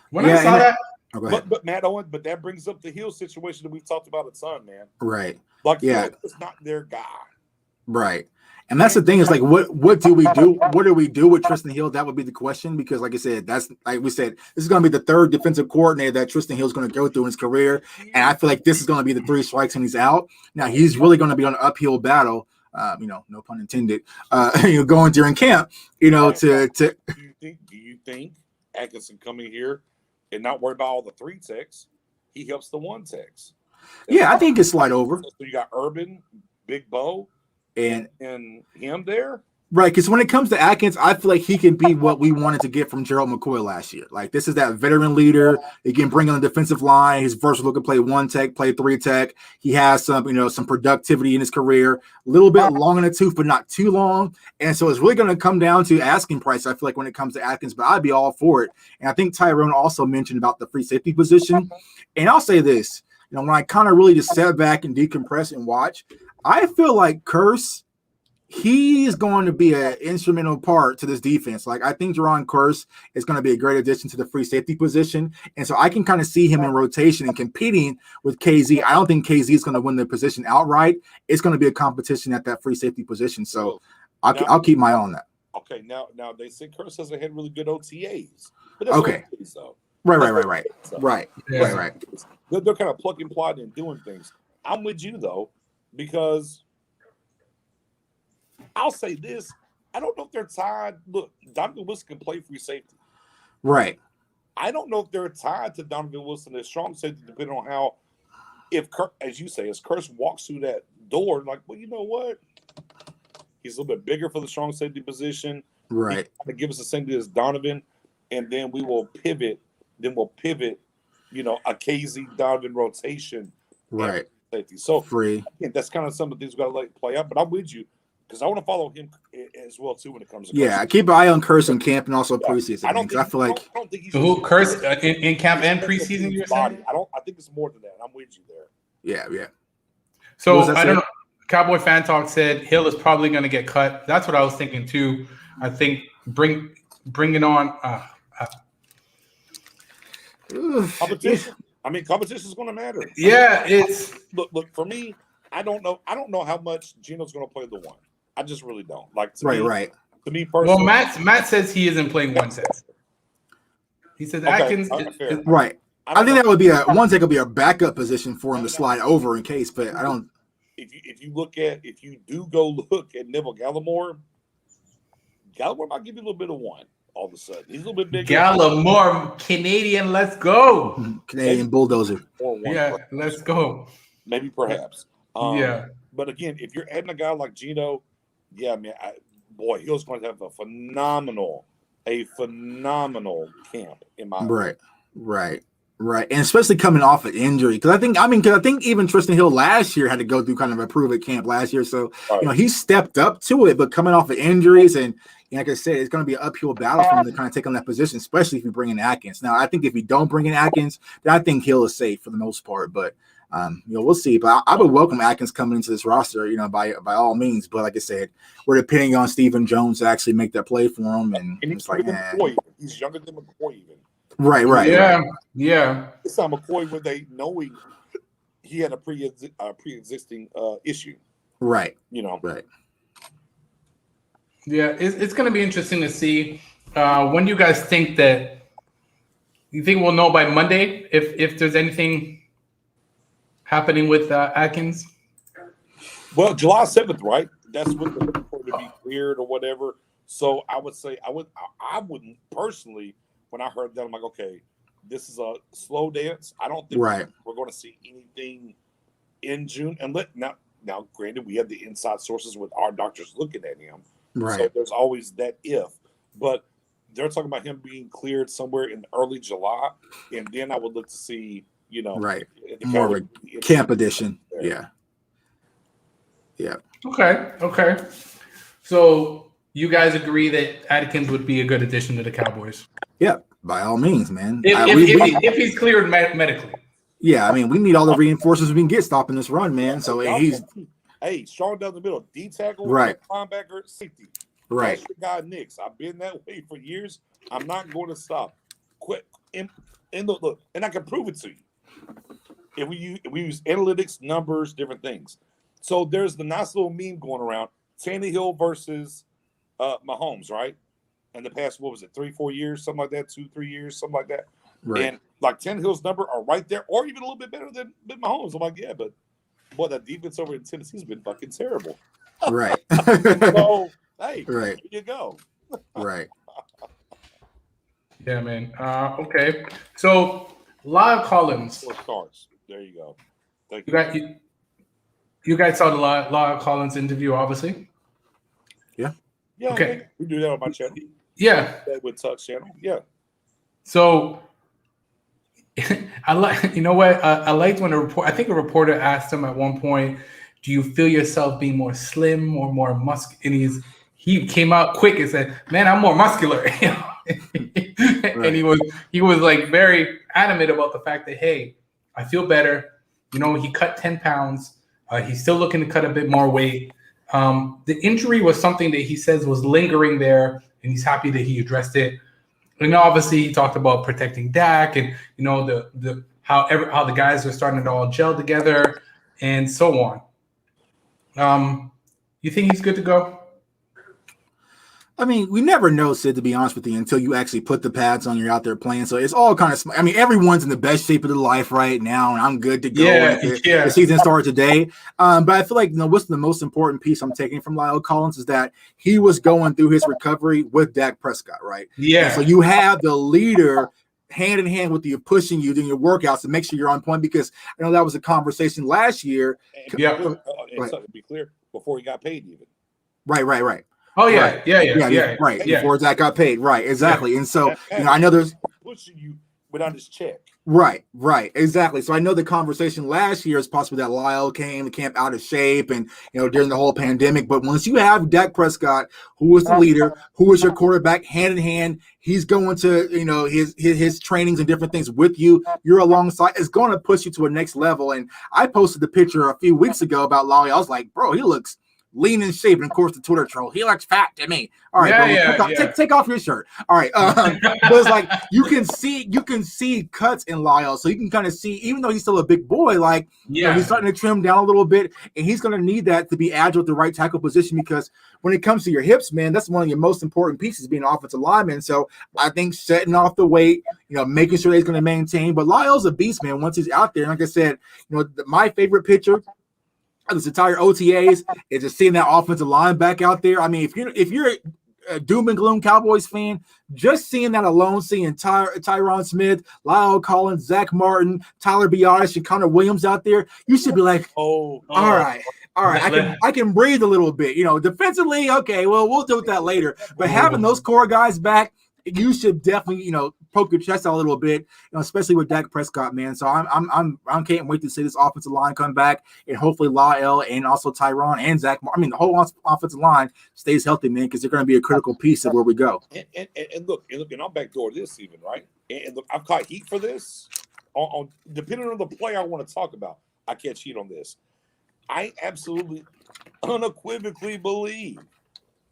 When I saw that. Oh, go ahead. But Matt Owen, but that brings up the Hill situation that we've talked about a ton, man. Right. Like, yeah, it's not their guy. Right. And that's the thing is like, what do we do? What do we do with Tristan Hill? That would be the question, because like I said, that's like we said, this is going to be the third defensive coordinator that Tristan Hill is going to go through in his career. And I feel like this is going to be the 3 strikes and he's out. Now he's really going to be on an uphill battle. No pun intended, going during camp, to Do you think Atkinson coming here and not worry about all the 3 techs, he helps the 1 techs? Yeah, I think it's slide over. So you got Urban, Big Bo, and him there. Right, because when it comes to Atkins, I feel like he can be what we wanted to get from Gerald McCoy last year. Like, this is that veteran leader. He can bring on the defensive line. He's versatile, can play 1 tech, play 3 tech. He has some productivity in his career. A little bit long in the tooth, but not too long. And so it's really going to come down to asking price, I feel like, when it comes to Atkins, but I'd be all for it. And I think Tyron also mentioned about the free safety position. And I'll say this, when I kind of really just sat back and decompress and watch, I feel like Curse, he's going to be an instrumental part to this defense. Like, I think Jerron Curse is going to be a great addition to the free safety position. And so I can kind of see him in rotation and competing with KZ. I don't think KZ is going to win the position outright. It's going to be a competition at that free safety position. So I'll keep my eye on that. Okay, now they say Curse hasn't had really good OTAs. But that's okay. OTAs, though. Right. They're kind of plugging, plotting, and doing things. I'm with you, though, because I'll say this. I don't know if they're tied. Look, Donovan Wilson can play free safety. Right. I don't know if they're tied to Donovan Wilson as strong safety, depending on how, as you say, as Curse walks through that door, like, well, you know what? He's a little bit bigger for the strong safety position. Right. To give us the same deal as Donovan, and then we will pivot. A KZ Donovan rotation. Right. Safety. So free. Again, that's kind of some of the things we got to let play out. But I'm with you because I want to follow him as well too when it comes to. Yeah, Curse. keep an eye on Curse in camp and also preseason. I don't feel like I don't think he's Curse in camp and preseason. You're saying? I think it's more than that. I'm with you there. Yeah. So I don't know. Cowboy Fan Talk said Hill is probably going to get cut. That's what I was thinking too. I think bringing on. Competition. I mean, competition is going to matter. Yeah, it's look for me. I don't know how much Gino's going to play the 1. I just really don't. Like right. To me personally, well, Matt says he isn't playing 1 tech. He says Atkins. Right. I think that would be 1 tech would be a backup position for him to slide over in case. But I don't. If you do go look at Neville Gallimore might give you a little bit of 1. All of a sudden, he's a little bit bigger. Gallimore, Canadian, let's go. Canadian bulldozer. Let's go. Maybe perhaps. Yeah. But again, if you're adding a guy like Gino, yeah, man, Hill's going to have a phenomenal camp in my Right. And especially coming off an injury. Because I think even Tristan Hill last year had to go through kind of a prove it camp last year. So, he stepped up to it, but coming off of injuries and like I said, it's going to be an uphill battle for him to kind of take on that position, especially if you bring in Atkins. Now, I think if you don't bring in Atkins, then I think Hill is safe for the most part. But, we'll see. But I would welcome Atkins coming into this roster, by all means. But like I said, we're depending on Stephen Jones to actually make that play for him. And it's like, he's younger than McCoy even. Right. Yeah. This time McCoy, when they knowing he had a pre-existing issue. Right. Right. Yeah, it's going to be interesting to see. When do you guys think that? You think we'll know by Monday if there's anything happening with Atkins? Well, July 7th, right? That's when the report to be cleared or whatever. So I would say I wouldn't personally. When I heard that, I'm like, okay, this is a slow dance. I don't think we're going to see anything in June. And Now, granted, we have the inside sources with our doctors looking at him. Right. So there's always that if. But they're talking about him being cleared somewhere in early July. And then I would look to see, right. if the More Cowboys of a camp edition. there. Yeah. Yeah. Okay. So you guys agree that Adkins would be a good addition to the Cowboys? Yeah. By all means, man. If he's cleared medically. Yeah, I mean, we need all the reinforcements we can get stopping this run, man. So he's strong down the middle, D tackle, right, linebacker, safety. Right. That's your guy, Nix. I've been that way for years. I'm not going to stop. Quit. And look, and I can prove it to you. If we use analytics, numbers, different things. So there's the nice little meme going around: Tannehill versus Mahomes, right? In the past, what was it, 3-4 years, something like that, 2-3 years, something like that. Right. And like Tannehill's number are right there, or even a little bit better than Mahomes. I'm like, yeah, but boy, that defense over in Tennessee's been fucking terrible. Right. So hey, right. Here you go. Right. Yeah, man. Okay. So Lyle Collins. 4 stars. There you go. Thank you. You guys saw the Lyle Collins interview, obviously. Yeah. Okay. We do that on my channel. Yeah. That with Tuck's channel. Yeah. So I like, you know what? I liked when I think a reporter asked him at one point, "Do you feel yourself being more slim or more muscular?" And he came out quick and said, "Man, I'm more muscular." Right. And he was like very adamant about the fact that, hey, I feel better. He cut 10 pounds. He's still looking to cut a bit more weight. The injury was something that he says was lingering there, and he's happy that he addressed it. And obviously, he talked about protecting Dak, and the how the guys are starting to all gel together, and so on. You think he's good to go? I mean, we never know, Sid, to be honest with you, until you actually put the pads on, you're out there playing. So it's all kind of, I mean, everyone's in the best shape of their life right now, and I'm good to go. The season started today. But I feel like, what's the most important piece I'm taking from Lyle Collins is that he was going through his recovery with Dak Prescott, right? Yeah. And so you have the leader hand in hand with you, pushing you, doing your workouts to make sure you're on point, because I know that was a conversation last year. Yeah. And to be clear, before he got paid even. Right. Oh yeah, right. Right. Before Zach got paid, right? Exactly. Yeah. And so I know there's pushing you without his check. Right, exactly. So I know the conversation last year is possibly that Lyle came to camp out of shape, and during the whole pandemic. But once you have Dak Prescott, who was the leader, who was your quarterback, hand in hand, he's going to his trainings and different things with you. You're alongside. It's going to push you to a next level. And I posted the picture a few weeks ago about Lyle. I was like, bro, he looks lean in shape, and of course the Twitter troll, he looks fat to me. All right, take off your shirt. All right, but it's like you can see cuts in Lyle, so you can kind of see, even though he's still a big boy, he's starting to trim down a little bit, and he's going to need that to be agile at the right tackle position, because when it comes to your hips, man, that's one of your most important pieces, being an offensive lineman. So I think setting off the weight, making sure that he's going to maintain. But Lyle's a beast, man. Once he's out there, and like I said, my favorite picture this entire OTAs is just seeing that offensive line back out there. I mean, if you're a doom and gloom Cowboys fan, just seeing that alone, seeing Tyron Smith, Lyle Collins, Zach Martin, Tyler Biadasz, and Connor Williams out there, you should be like, all right. I can breathe a little bit. Defensively, okay, well, we'll deal with that later. But having those core guys back, you should definitely, poke your chest out a little bit, especially with Dak Prescott, man. So I can't wait to see this offensive line come back, and hopefully Lyle and also Tyron and Zach. I mean, the whole offensive line stays healthy, man, because they're going to be a critical piece of where we go. And look, and I'll backdoor this even, right? And look, I've caught heat for this. On depending on the play I want to talk about, I catch heat on this. I absolutely, unequivocally believe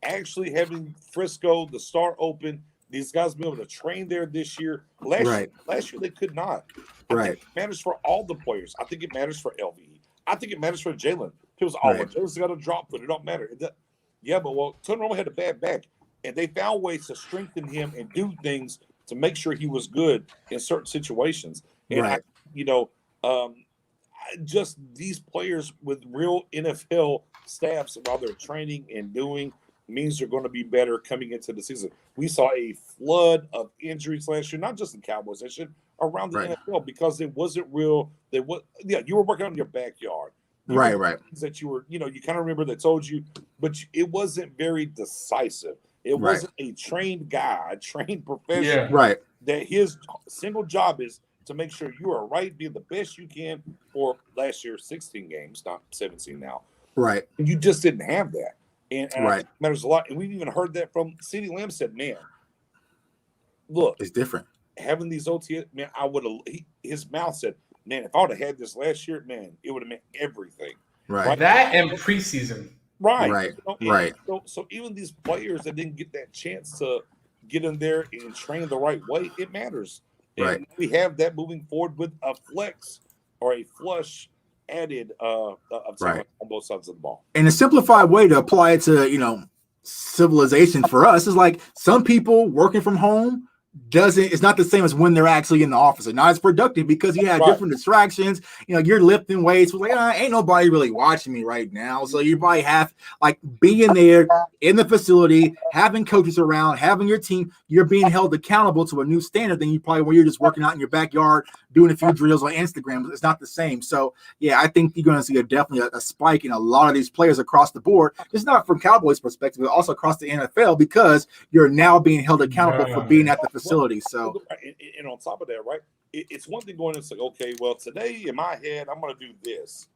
actually having Frisco, the start open. These guys be able to train there this year. Last year they could not. I think it matters for all the players. I think it matters for LVE. I think it matters for Jalen. People's Jalen's got a drop foot. It don't matter. Tony Romo had a bad back, and they found ways to strengthen him and do things to make sure he was good in certain situations. And just these players with real NFL staffs while they're training and doing means they're going to be better coming into the season. We saw a flood of injuries last year, not just in Cowboys, around the NFL, because it wasn't real. You were working on your backyard. Right. That you were, you kind of remember that told you, but it wasn't very decisive. It wasn't a trained guy, a trained professional. Right. That his single job is to make sure you are right, being the best you can for last year's 16 games, not 17 now. Right. And you just didn't have that. And I think Right. it matters a lot. And we've even heard that from CeeDee Lamb said, man, look, It's different. having these OTA, man, I would have, his mouth said, man, if I would have had this last year, man, it would have meant everything. Right. That and preseason. Right. Right. Right. So even these players that didn't get that chance to get in there and train the right way, it matters. Right. And we have that moving forward with a flex or a flush added of talent on both sides of the ball. And a simplified way to apply it to, civilization for us is like some people working from home it's not the same as when they're actually in the office. It's not as productive because you have different distractions. You're lifting weights. Like, ain't nobody really watching me right now. So you probably have like being there in the facility, having coaches around, having your team, you're being held accountable to a new standard than you probably when you're just working out in your backyard, doing a few drills on Instagram. It's not the same. So yeah, I think you're going to see definitely a spike in a lot of these players across the board. It's not from Cowboys perspective, but also across the NFL because you're now being held accountable for being at the facility. So, and on top of that, right, it's one thing going into like, okay, well, today in my head, I'm going to do this,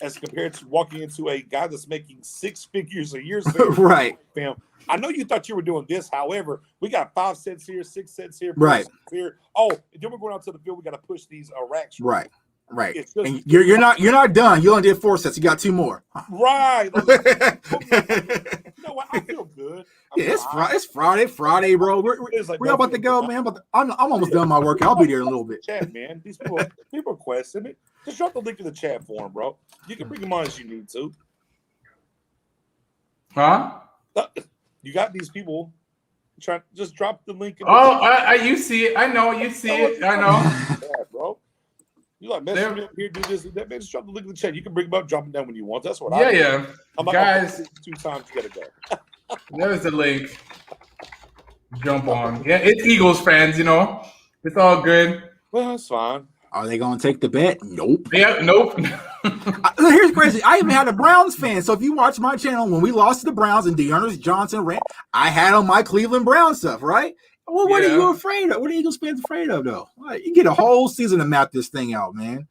as compared to walking into a guy that's making 6 figures a year. Right. Fam, I know you thought you were doing this. However, we got 5 sets here, 6 sets here, right? Sets here. Oh, and then we're going out to the field. We got to push these racks. Right. And you're not done. You only did 4 sets. You got 2 more. Right. You know what? I feel good. It's Friday, bro. We're about to go, man. But I'm almost done my work. I'll be there in a little bit. Chat, man. These people requesting it. Just drop the link in the chat for them, bro. You can bring them on as you need to. Huh? You got these people trying. Just drop the link. You see it. I know you see it. I know, yeah, bro. You like messing me up here, do this and that, man. Just drop the link in the chat. You can bring them up, drop them down when you want. That's what I do. Yeah. I'm like, guys, 2 times you gotta go. There's the link. Jump on. Yeah, it's Eagles fans. It's all good. Well, it's fine. Are they going to take the bet? Nope. Yeah, nope. Here's crazy. I even had a Browns fan. So if you watch my channel, when we lost to the Browns and Dearness Johnson ran, I had on my Cleveland Browns stuff, right? Well, what are you afraid of? What are Eagles fans afraid of, though? You get a whole season to map this thing out, man.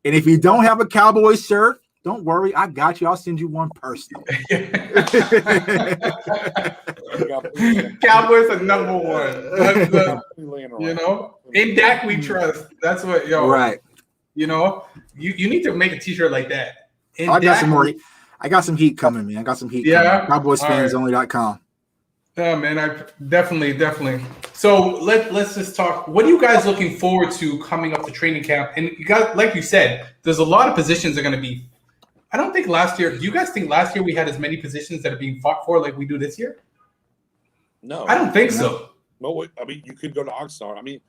And if you don't have a Cowboys shirt, don't worry. I got you. I'll send you one personally. Cowboys are number one. In Dak we trust. That's what, Right. You need to make a T-shirt like that. I got some heat coming, man. I got some heat coming. CowboysFansOnly.com. Yeah, man, I definitely. So let's just talk. What are you guys looking forward to coming up to training camp? And you guys, like you said, there's a lot of positions that are going to be. I don't think last year. Do you guys think last year we had as many positions that are being fought for like we do this year? No, I don't think so. No, I mean you could go to Oxnard. I mean,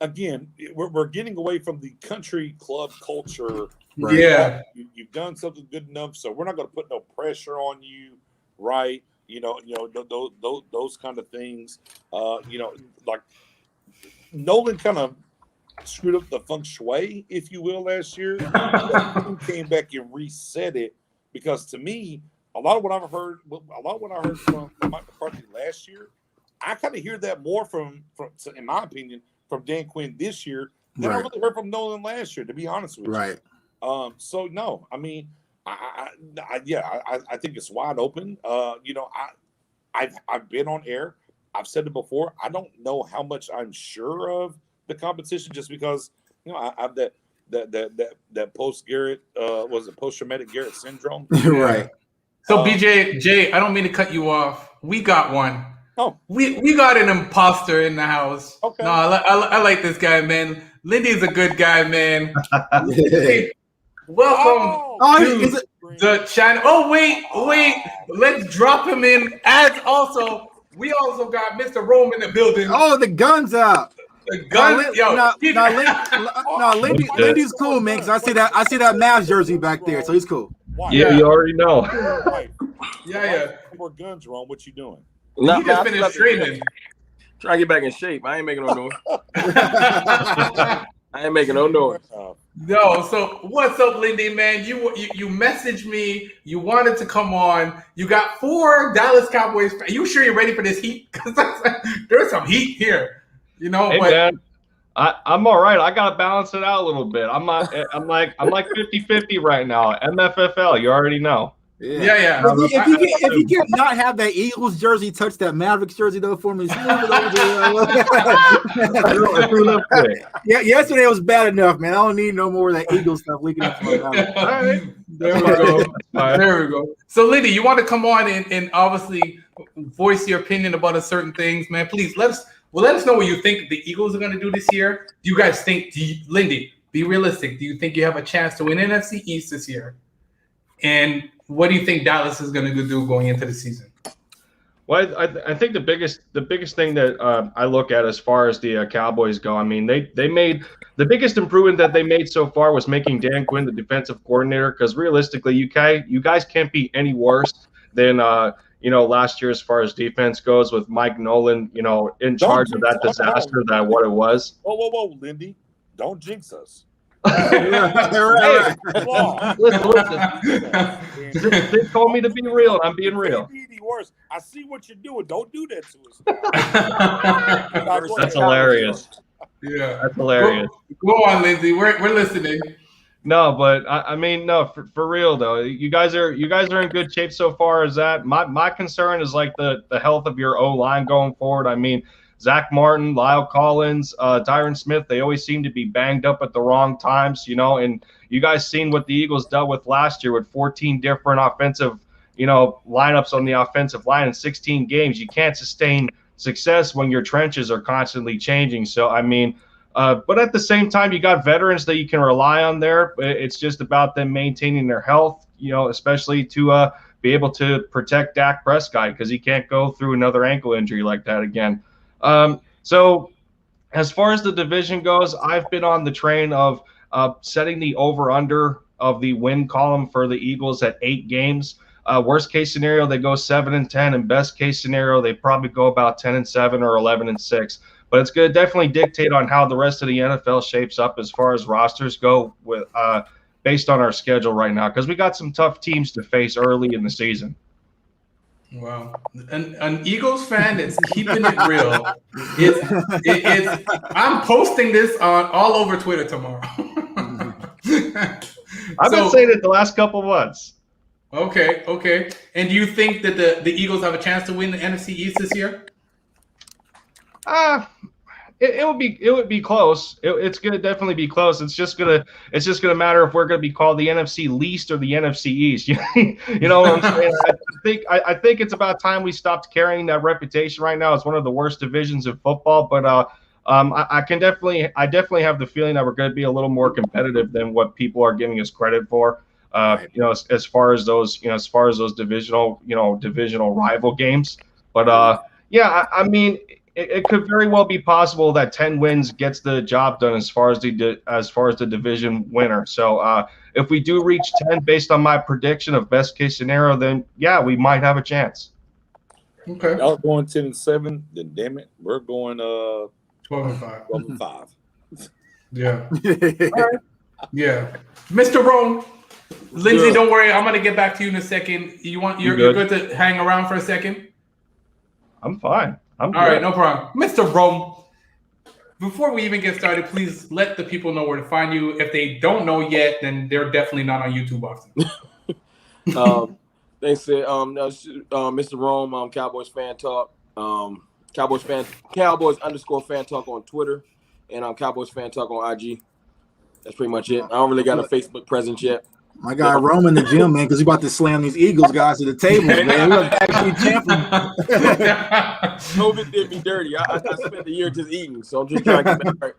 again, we're getting away from the country club culture. Right? Yeah, you've done something good enough, so we're not going to put no pressure on you, right? Those kind of things. Like Nolan kind of screwed up the feng shui, if you will, last year. Came back and reset it because to me, a lot of what I heard from Mike McCarthy last year, I kind of hear that more from, in my opinion, from Dan Quinn this year than I really heard from Nolan last year. To be honest with you, right? So no, I mean. I think it's wide open. I've been on air. I've said it before. I don't know how much I'm sure of the competition just because I have that post Garrett post traumatic Garrett syndrome. Right. So Jay, I don't mean to cut you off. We got one. Oh, we got an imposter in the house. Okay. No, I like this guy, man. Lindy's a good guy, man. Hey, welcome to the channel. Oh, wait. Let's drop him in. We also got Mr. Rome in the building. Oh, the gun's out. The gun. Lindy's cool, man. Because I see that Mavs jersey back there, so he's cool. Yeah, you already know. Right. Yeah. More guns, Rome. What you doing? He just finished training. Trying to get back in shape. I ain't making no noise. I ain't making no noise. No, so what's up, Lindy, man? You messaged me. You wanted to come on. You got 4 Dallas Cowboys. Are you sure you're ready for this heat? Because there's some heat here, Hey, but man, I'm all right. I gotta balance it out a little bit. I'm like 50-50 right now. MFFL, you already know. yeah. If you can not have that Eagles jersey touch that Mavericks jersey though for me, smooth it over there. Yeah, yesterday was bad enough, man. I don't need no more of that Eagles stuff leaking up. All right, there we go. There we go. So, Lindy, you want to come on and obviously voice your opinion about a certain things, man? Please let us know what you think the Eagles are going to do this year. Do you guys think, Lindy, be realistic? Do you think you have a chance to win NFC East this year? And what do you think Dallas is going to do going into the season? Well, I think the biggest thing that I look at as far as the Cowboys go, I mean, they made the biggest improvement that they made so far was making Dan Quinn the defensive coordinator, because realistically, you guys can't be any worse than last year as far as defense goes, with Mike Nolan in charge of that disaster that what it was. Whoa, Lindy, don't jinx us. right. Listen. They told me to be real, and I'm being real. Worse. I see what you're doing. Don't do that to us. That's hilarious. Yeah, that's hilarious. Go on, Lindsay. We're listening. No, but I mean, no, for real though. You guys are in good shape so far as that. My concern is like the health of your O-line going forward. I mean, Zach Martin, Lyle Collins, Tyron Smith, they always seem to be banged up at the wrong times, and you guys seen what the Eagles dealt with last year with 14 different offensive, lineups on the offensive line in 16 games. You can't sustain success when your trenches are constantly changing. So, I mean, but at the same time, you got veterans that you can rely on there. It's just about them maintaining their health, especially to be able to protect Dak Prescott, because he can't go through another ankle injury like that again. So as far as the division goes, I've been on the train of setting the over-under of the win column for the Eagles at 8 games. Worst case scenario, they go 7-10, and best case scenario, they probably go about 10-7 or 11-6. But it's going to definitely dictate on how the rest of the NFL shapes up as far as rosters go, with based on our schedule right now, because we got some tough teams to face early in the season. Wow, an Eagles fan that's keeping it real. It's I'm posting this on all over Twitter tomorrow. I've been saying it the last couple of months. Okay. And do you think that the Eagles have a chance to win the NFC East this year? It would be close. It's gonna definitely be close. It's just gonna matter if we're gonna be called the NFC least or the NFC East. You know what I'm saying? I think it's about time we stopped carrying that reputation right now. It's one of the worst divisions of football, but I definitely have the feeling that we're going to be a little more competitive than what people are giving us credit for. As far as those divisional rival games. But I mean, it could very well be possible that 10 wins gets the job done as far as the division winner. So if we do reach 10 based on my prediction of best case scenario, then yeah, we might have a chance. Okay. Y'all going 10-7, then damn it, we're going 12-5. 12-5. Yeah. Right. Yeah. Mr. Rome, Lindsay, don't worry. I'm gonna get back to you in a second. You're good to hang around for a second? I'm fine. All right, no problem. Mr. Rome, before we even get started, please let the people know where to find you. If they don't know yet, then they're definitely not on YouTube often. Thanks, Mr. Rome, Cowboys Fan Talk, Cowboys _Fan Talk on Twitter, and Cowboys Fan Talk on IG. That's pretty much it. I don't really got a Facebook presence yet. My guy Rome in the gym, man, because we about to slam these Eagles guys to the table, man. We about to actually champ them. COVID did me dirty. I spent the year just eating, so I'm just trying to get back right.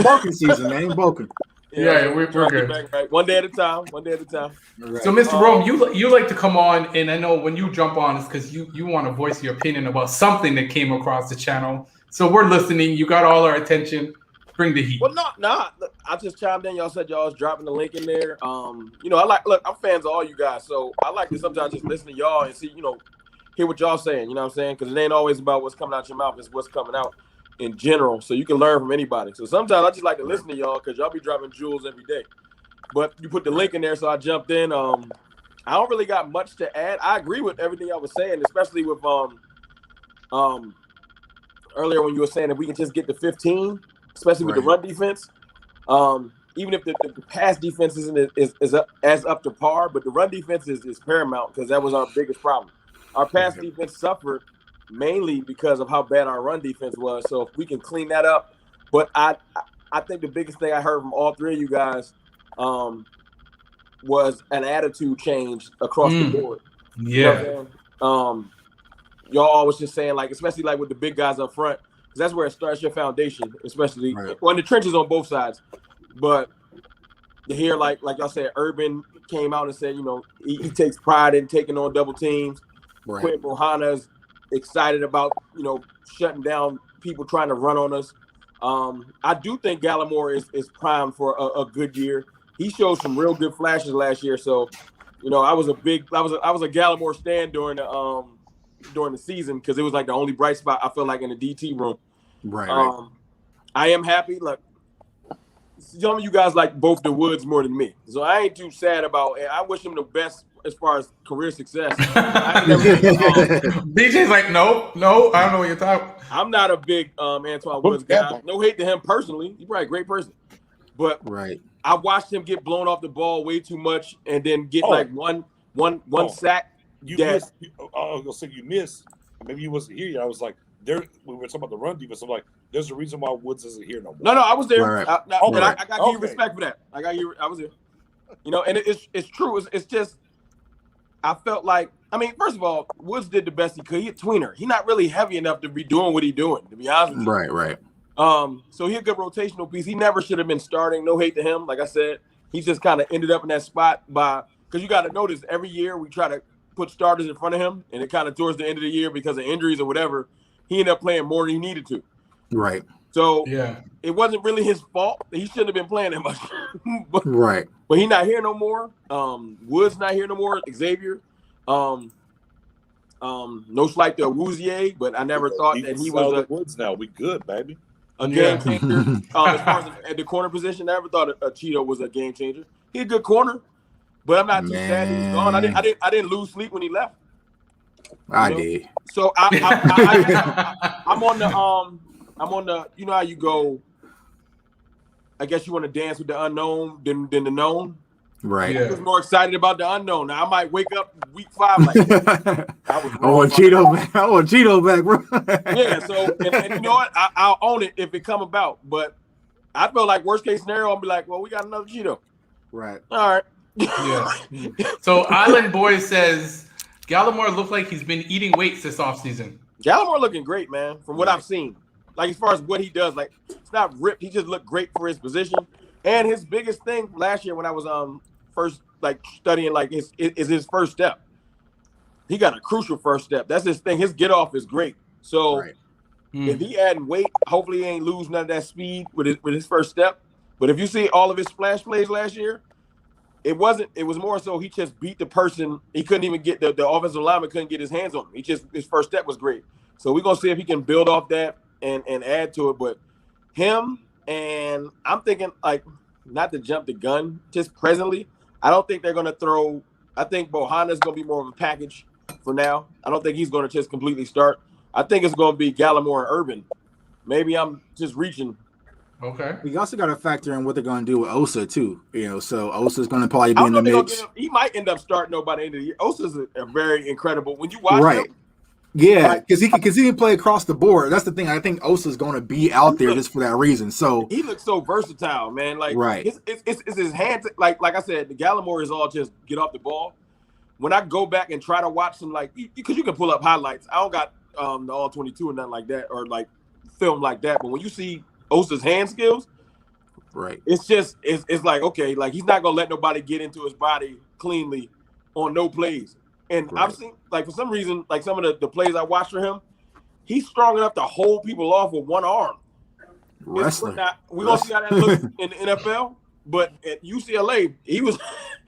Bulking season, man. Bulking. Yeah, we're good. Right. One day at a time. Right. So, Mr. Rome, you like to come on, and I know when you jump on, it's because you want to voice your opinion about something that came across the channel. So we're listening. You got all our attention. Bring the heat. Well, no. I just chimed in. Y'all said y'all was dropping the link in there. Look, I'm fans of all you guys, so I like to sometimes just listen to y'all and see, hear what y'all saying. You know what I'm saying? Because it ain't always about what's coming out your mouth. It's what's coming out in general, so you can learn from anybody. So sometimes I just like to listen to y'all because y'all be dropping jewels every day. but you put the link in there, so I jumped in. I don't really got much to add. I agree with everything I was saying, especially with earlier when you were saying if we can just get to 15, especially with the run defense. Even if the pass defense isn't up to par, but the run defense is paramount because that was our biggest problem. Our pass defense suffered mainly because of how bad our run defense was. So if we can clean that up, but I think the biggest thing I heard from all three of you guys was an attitude change across the board. Yeah. You know y'all always just saying, like, especially like with the big guys up front, because that's where it starts your foundation, especially when the trenches on both sides. But to hear, like y'all said, Urban came out and said, you know, he takes pride in taking on double teams. Quinn Bohanna's excited about, you know, shutting down people trying to run on us. I do think Gallimore is primed for a good year. He showed some real good flashes last year. So, you know, I was a Gallimore stand during the season because it was like the only bright spot I felt like in the DT room. I am happy. Look, some of you guys like both the Woods more than me, so I ain't too sad about it. I wish him the best as far as career success. BJ's like, no, I don't know what you're talking about. I'm not a big Antoine Woods guy. No hate to him personally. He's probably a great person. But I watched him get blown off the ball way too much and then get like one sack. You missed. I'll say you missed. Maybe you wasn't here. I was like, we were talking about the run defense. I'm like, there's a reason why Woods isn't here no more. No, I was there. I got to give you respect for that. I was there. You know, and it's true. It's just, I felt like, I mean, first of all, Woods did the best he could. He's a tweener. He's not really heavy enough to be doing what he's doing, to be honest with you. Right. So he's a good rotational piece. He never should have been starting. No hate to him. Like I said, he just kind of ended up in that spot because you got to notice every year we try to put starters in front of him, and it kind of towards the end of the year because of injuries or whatever, he ended up playing more than he needed to. Right. So it wasn't really his fault. He shouldn't have been playing that much. But he's not here no more. Woods not here no more. Xavier. No slight to Awuzie, but I never thought that he was Woods now. We good, baby. A game changer. As far as at the corner position, I never thought Cheeto was a game changer. He's a good corner, but I'm not too sad he's gone. I didn't lose sleep when he left. I did. So I'm on the you know how you go, I guess you want to dance with the unknown than the known. Right. I was more excited about the unknown. Now I might wake up week 5 like I want Cheeto back. I want Cheeto back, bro. Yeah, so and you know what? I'll own it if it come about. But I feel like worst case scenario, I'll be like, well, we got another Cheeto. Right. All right. Yeah. So Island Boy says Gallimore looked like he's been eating weights this offseason. Gallimore looking great, man, from what I've seen. Like as far as what he does, like it's not ripped. He just looked great for his position. And his biggest thing last year when I was first like studying like is his first step. He got a crucial first step. That's his thing. His get off is great. So if he adding weight, hopefully he ain't lose none of that speed with his first step. But if you see all of his splash plays last year, it was more so he just beat the person. He couldn't even get the offensive lineman couldn't get his hands on him. His first step was great. So we're gonna see if he can build off that and add to it. But him and I'm thinking like not to jump the gun, just presently, I don't think they're gonna throw. I think Bohanna's gonna be more of a package for now. I don't think he's gonna just completely start. I think it's gonna be Gallimore and Urban. Maybe I'm just reaching. Okay. We also got to factor in what they're going to do with Osa too. You know, so Osa's going to probably be in the mix. He might end up starting though by the end of the year. Osa's a very incredible. When you watch him, yeah, because he can play across the board. That's the thing. I think Osa's going to be out there just for that reason. So he looks so versatile, man. Like it's his hands. Like I said, the Gallimore is all just get off the ball. When I go back and try to watch some like because you can pull up highlights. I don't got the all 22 or nothing like that or like film like that. But when you see Osa's hand skills, it's just it's like okay, like he's not gonna let nobody get into his body cleanly on no plays. And I've seen like for some reason, like some of the plays I watched for him, he's strong enough to hold people off with one arm. We're gonna see how that looks in the NFL, but at UCLA, he was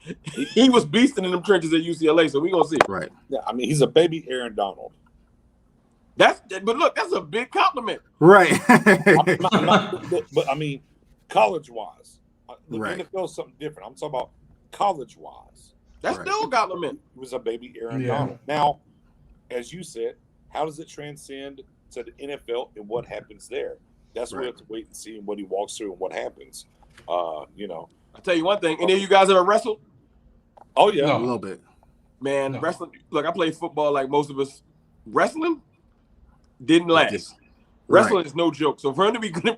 beasting in them trenches at UCLA, so we're gonna see. Right. Yeah, I mean he's a baby Aaron Donald. But look, that's a big compliment. Right. but I mean, college-wise, The Right. NFL is something different. I'm talking about college-wise. That's Right. still got lament. He was a baby Aaron Yeah. Donald. Now, as you said, how does it transcend to the NFL and what happens there? That's what we Right. have to wait and see what he walks through and what happens. You know. I'll tell you one thing. Any of you guys ever wrestled? Oh yeah. A No. little bit. Man, No. wrestling. Look, I played football like most of us. Wrestling didn't last. Just- Wrestling is no joke. So for him to be good,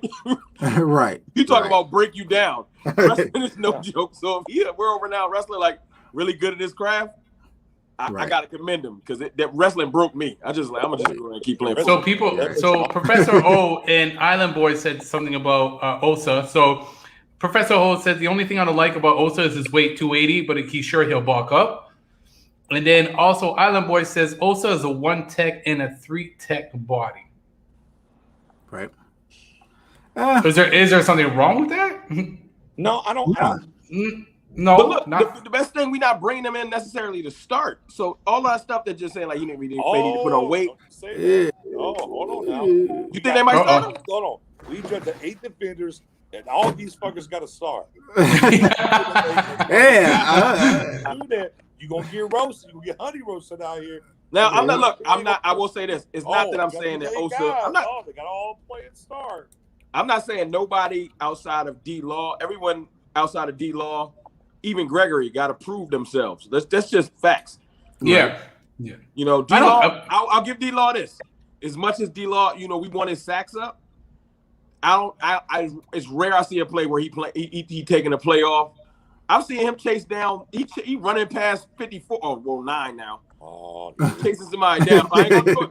Right. you talk Right. about break you down. Wrestling is no joke. So if he a world renowned wrestler, like really good at his craft, I Right. gotta commend him because that wrestling broke me. I'm just go ahead and keep playing. So football. so Professor O and Island Boy said something about Osa. So Professor O said the only thing I don't like about Osa is his weight 280, but he's sure he'll bulk up. And then also Island Boy says Osa is a 1 tech and a 3 tech body. Right. Is there something wrong with that? No, I don't. No, But look, not. the best thing, we not bringing them in necessarily to start. So all that stuff that just saying like they need to put on weight. Don't say that. Oh, hold on now. You think they might start him? Hold on. We judge the 8 defenders, and all these fuckers got to start. Yeah. Do that. You gonna get roasted. You gonna get honey roasted out here. Now I'm not. Look, I'm not. I will say this. It's not that I'm they saying that got Osa. guys. I'm not. Oh, they got all play and start. I'm not saying nobody outside of D Law. Everyone outside of D Law, even Gregory, got to prove themselves. That's just facts. Yeah. You know, D I don't- Law. I'll give D Law this. As much as D Law, you know, we want his sacks up. It's rare I see a play where he taking a play off. I've seen him chase down. He running past 54. Oh, well, 9 now. Oh, Chasing somebody down. I ain't gonna do it.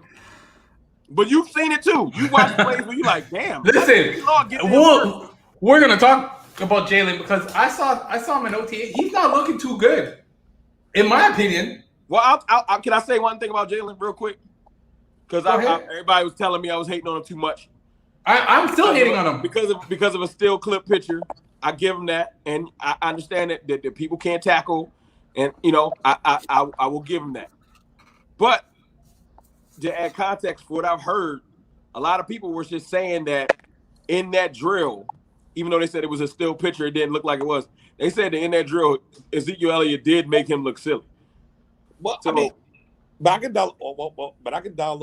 But you've seen it too. You watch plays where you like, damn. Listen, D-Law get there. we're gonna talk about Jalen because I saw him in OTA. He's not looking too good, in my opinion. Well, can I say one thing about Jalen real quick? Because everybody was telling me I was hating on him too much. I'm still hating on him because of a still clip picture. I give him that, and I understand that people can't tackle, and you know I will give him that. But to add context for what I've heard, a lot of people were just saying that in that drill, even though they said it was a still picture, it didn't look like it was. They said that in that drill, Ezekiel Elliott did make him look silly. well, So, I mean, but I can dial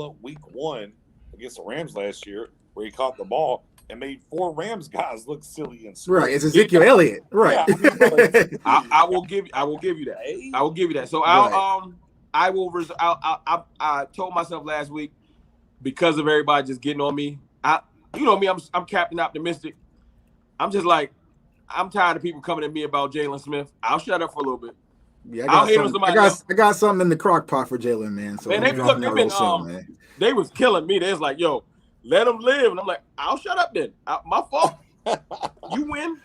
up week 1 against the Rams last year where he caught the ball and made 4 Rams guys look silly and stupid. Right. It's Ezekiel Elliott. Right. Yeah, I will give you that. I will give you that. So I told myself last week, because of everybody just getting on me. You know me, I'm Captain Optimistic. I'm just like, I'm tired of people coming at me about Jalen Smith. I'll shut up for a little bit. Yeah, I'll hate on somebody else. I got something in the crock pot for Jalen, man. So Man, we'll drop they've that been real soon, man. they was killing me. They was like, yo, let him live. And I'm like, I'll shut up then. My fault. You win.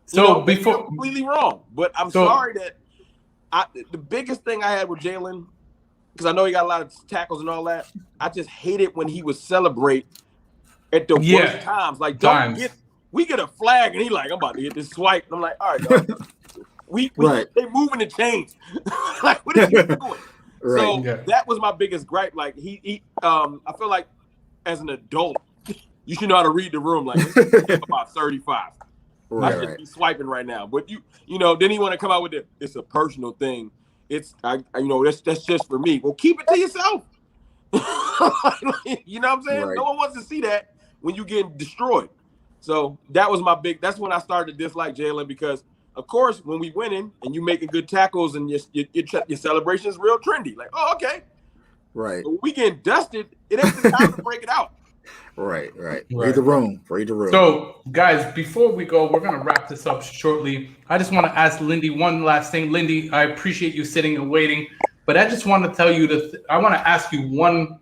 So You're before completely wrong. But I'm sorry that the biggest thing I had with Jalen, because I know he got a lot of tackles and all that, I just hated when he would celebrate at the worst times. Like, we get a flag and he like, I'm about to hit this swipe. And I'm like, all right, dog. They moving the chains. Like, what are you doing? Right. So that was my biggest gripe. Like I feel like as an adult, you should know how to read the room. Like, I'm about 35. I should be swiping right now. But you know, then he want to come out with it's a personal thing. It's that's just for me. Well, keep it to yourself. You know what I'm saying? Right. No one wants to see that when you get destroyed. So that was that's when I started to dislike Jalen, because of course when we winning and you making good tackles and your celebration is real trendy. Like, oh, okay. Right. But when we getting dusted, it ain't the time to break it out. Right. Read the room. So, guys, before we go, we're going to wrap this up shortly. I just want to ask Lindy one last thing. Lindy, I appreciate you sitting and waiting, but I just want to tell you I want to ask you one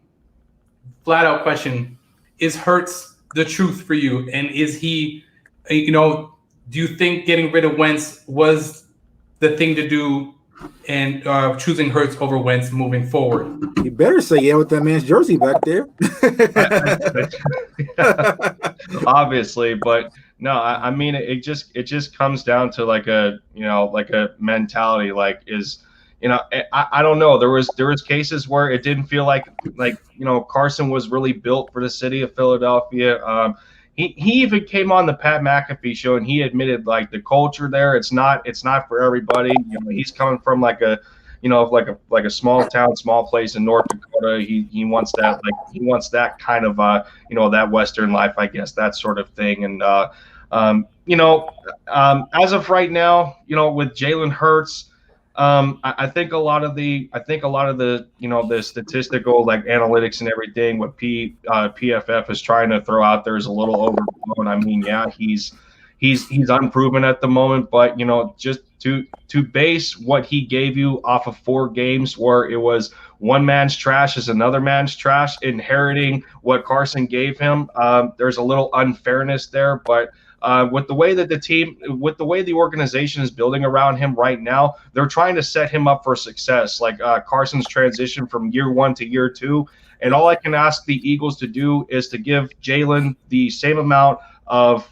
flat out question. Is Hurts the truth for you? And is he, do you think getting rid of Wentz was the thing to do and choosing Hurts over Wentz moving forward? You better say yeah with that man's jersey back there. Obviously, but no, I mean it just comes down to like a mentality. Like, I don't know. There was cases where it didn't feel like Carson was really built for the city of Philadelphia. he even came on the Pat McAfee show and he admitted like the culture there, it's not for everybody. You know, he's coming from like a small town, small place in North Dakota. He wants that kind of that Western life, I guess, that sort of thing. And as of right now, with Jalen Hurts, I think a lot of the the statistical like analytics and everything what PFF is trying to throw out there is a little overblown. I mean, yeah, he's unproven at the moment, but just to base what he gave you off of 4 games where it was one man's trash is another man's trash, inheriting what Carson gave him, there's a little unfairness there, but with the way that the organization is building around him right now, they're trying to set him up for success. Like Carson's transition from year 1 to year 2, and all I can ask the Eagles to do is to give Jalen the same amount of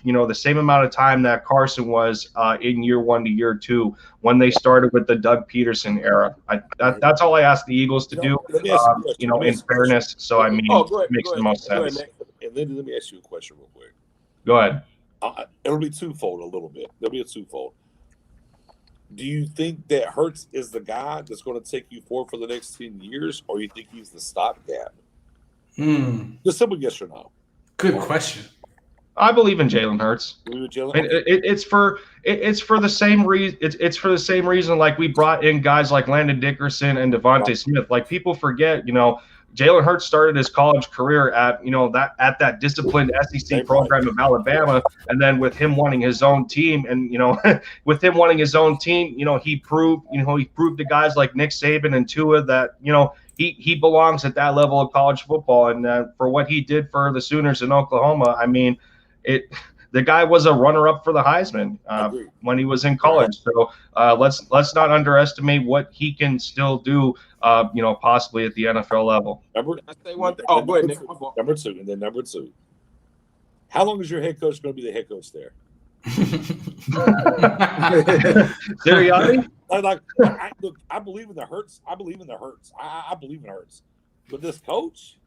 time that Carson was in year 1 to year 2 when they started with the Doug Peterson era. That's all I ask the Eagles to do. In fairness. So I mean, it makes the most sense. And then let me ask you a question real quick. Go ahead. It'll be twofold a little bit. There'll be a twofold. Do you think that Hurts is the guy that's going to take you forward for the next 10 years, or you think he's the stopgap? Just simple yes or no. Good question. I believe in Jalen Hurts. It's for the same reason. It's for the same reason. Like we brought in guys like Landon Dickerson and Devontae Smith. Like people forget, Jalen Hurts started his college career at that disciplined SEC program of Alabama, and then with him wanting his own team, and he proved to guys like Nick Saban and Tua that he belongs at that level of college football, and for what he did for the Sooners in Oklahoma, I mean, the guy was a runner-up for the Heisman when he was in college. So let's not underestimate what he can still do, possibly at the NFL level. Go ahead, Nick. Number two. How long is your head coach going to be the head coach there? Sirianni? I believe in the Hurts. I believe in Hurts. But this coach,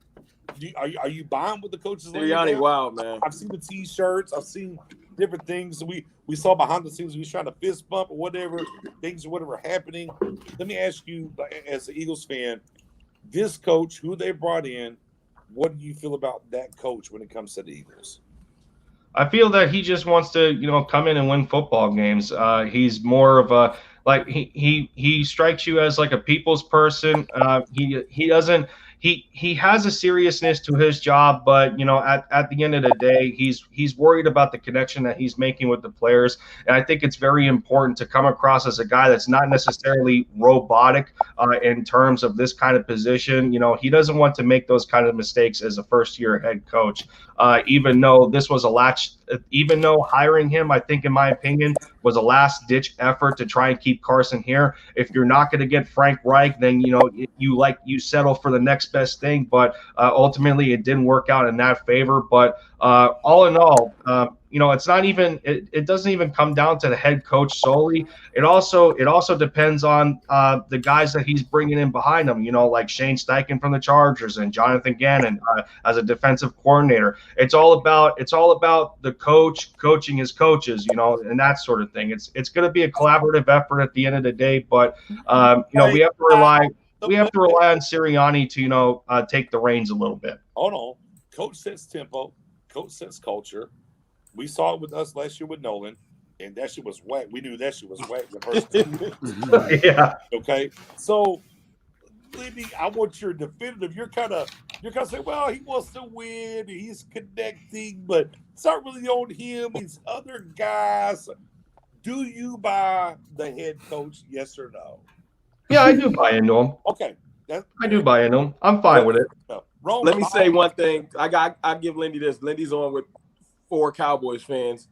are you buying with the coaches? Sirianni, wow, man. I've seen the T-shirts. I've seen different things. We saw behind the scenes. We was trying to fist bump or whatever happening. Let me ask you, as an Eagles fan, this coach, who they brought in, what do you feel about that coach when it comes to the Eagles? I feel that he just wants to, come in and win football games. He's more of a he strikes you as like a people's person. He doesn't. He has a seriousness to his job, but at the end of the day, he's worried about the connection that he's making with the players, and I think it's very important to come across as a guy that's not necessarily robotic in terms of this kind of position. He doesn't want to make those kind of mistakes as a first-year head coach. Even though hiring him, I think, in my opinion, was a last-ditch effort to try and keep Carson here. If you're not going to get Frank Reich, then you settle for the next best thing. But ultimately, it didn't work out in that favor. But all in all, it's not even. It doesn't even come down to the head coach solely. It also depends on the guys that he's bringing in behind him. Like Shane Steichen from the Chargers and Jonathan Gannon as a defensive coordinator. It's all about the coach coaching his coaches, and that sort of thing. It's going to be a collaborative effort at the end of the day, but we have to rely on Sirianni to take the reins a little bit. Hold on, coach sets tempo, coach sets culture. We saw it with us last year with Nolan, and that shit was whack. We knew that shit was whack the first time. Yeah. Okay, so Liddy, I want your definitive. You're kind of saying, well, he wants to win, he's connecting, but it's not really on him. It's other guys. Do you buy the head coach? Yes or no? Yeah, I do buy into him. Okay, I do buy into him. I'm fine with it. Let me say one thing. I give Lindy this. Lindy's on with 4 Cowboys fans.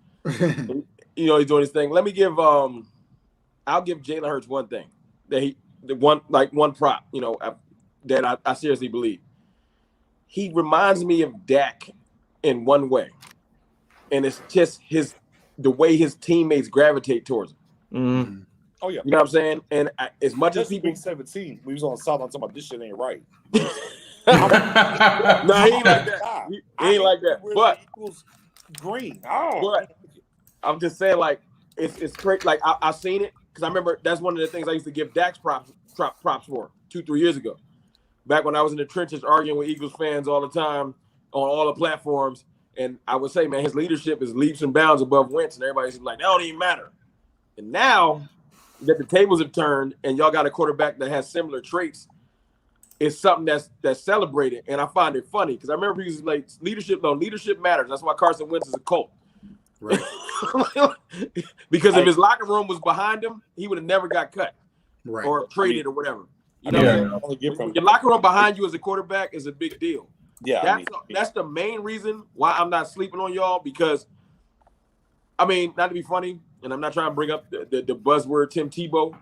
He's doing his thing. Let me give I'll give Jalen Hurts one thing one prop, that I seriously believe. He reminds me of Dak in one way, and it's just the way his teammates gravitate towards him. Mm-hmm. Oh yeah, you know what I'm saying. And as much as people 17, we was on the sideline talking about this shit ain't right. No, he ain't like that. He ain't like that. But green. Oh, But I'm just saying, like, it's great. Like, I seen it because I remember that's one of the things I used to give Dax props for 2-3 years ago. Back when I was in the trenches arguing with Eagles fans all the time on all the platforms. And I would say, man, his leadership is leaps and bounds above Wentz. And everybody's like, that don't even matter. And now that the tables have turned and y'all got a quarterback that has similar traits, it's something that's celebrated. And I find it funny because I remember he was like, leadership matters. That's why Carson Wentz is a cult. Right. Because if his locker room was behind him, he would have never got cut or traded or whatever. You know, your locker room behind you as a quarterback is a big deal. Yeah, that's the main reason why I'm not sleeping on y'all. Because, I mean, not to be funny, and I'm not trying to bring up the buzzword Tim Tebow.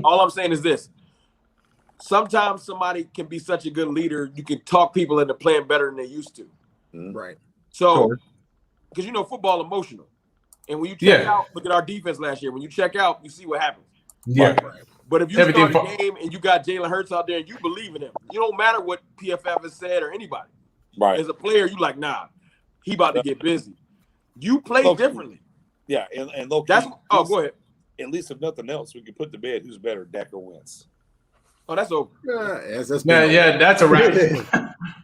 All I'm saying is this: sometimes somebody can be such a good leader, you can talk people into playing better than they used to. Right. So, because football emotional, and when you check out, look at our defense last year. When you check out, you see what happens. Yeah. But if you start a game and you got Jalen Hurts out there and you believe in him, you don't matter what PFF has said or anybody. Right. As a player, you like, nah, he about to get busy. You play differently. Yeah, and low that's go ahead. At least if nothing else, we can put to bed who's better, Dak or Wentz. Oh, that's over. That's a wrap.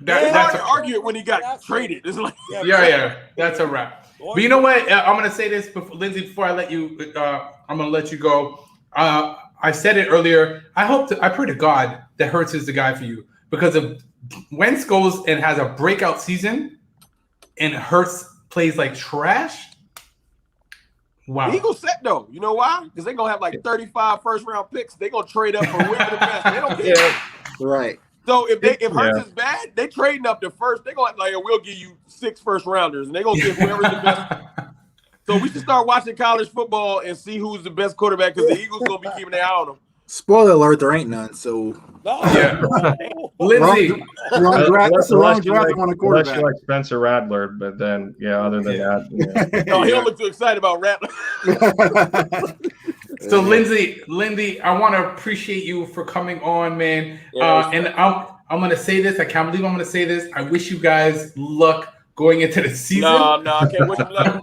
That's to argue it when he got traded. It's like that's a wrap. But you know what? I'm gonna say this, Lindsay. Before I let you, I'm gonna let you go. I said it earlier. I pray to God that Hurts is the guy for you, because if Wentz goes and has a breakout season, and Hurts plays like trash. Wow. The Eagles set though. You know why? Because they're gonna have like 35 first-round picks. They're gonna trade up for whoever the best. They don't care. Yeah. Right. So if Hurts is bad, they trading up to first. They're gonna like, we'll give you 6 first-rounders, and they're gonna give whoever's the best. So we should start watching college football and see who's the best quarterback, because the Eagles gonna be keeping their eye on them. Spoiler alert: there ain't none. So Lindsay, that's the wrong draft on a quarterback. Unless you like Spencer Rattler, but then other than that, no, he don't look too excited about Rattler. So Lindsay, I want to appreciate you for coming on, man. And I'm gonna say this. I can't believe I'm gonna say this. I wish you guys luck going into the season. No, I can't wish him luck.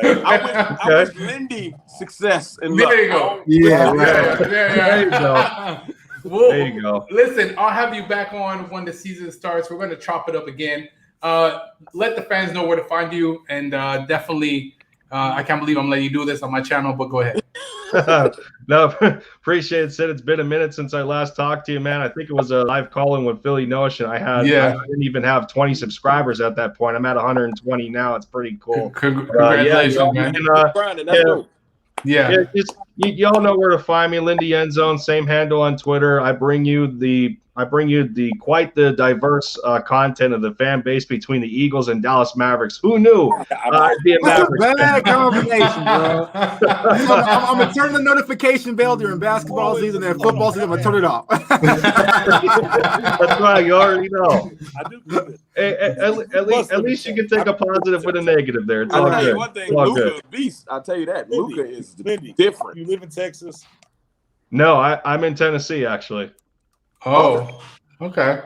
I wish Lindy success and luck. There you go. There you go. There you go. Listen, I'll have you back on when the season starts. We're going to chop it up again. Let the fans know where to find you, and definitely, I can't believe I'm letting you do this on my channel, but go ahead. No, appreciate it, Sid. It's been a minute since I last talked to you, man. I think it was a live call-in with Philly Notion. I didn't even have 20 subscribers at that point. I'm at 120 now. It's pretty cool. Congratulations, man. Y'all know where to find me. Lindy Endzone, same handle on Twitter. I bring you quite the diverse content of the fan base between the Eagles and Dallas Mavericks. Who knew? I'd be a Mavericks bad combination, bro. I'm gonna turn the notification bell during basketball season and football season. I'm gonna turn it off. That's right. You already know. I do. At least you can take a positive with a negative there. It's all I'll tell good. you one thing, Luka is a beast. I'll tell you that. Luka is different. You live in Texas? No, I'm in Tennessee, actually. Oh, okay.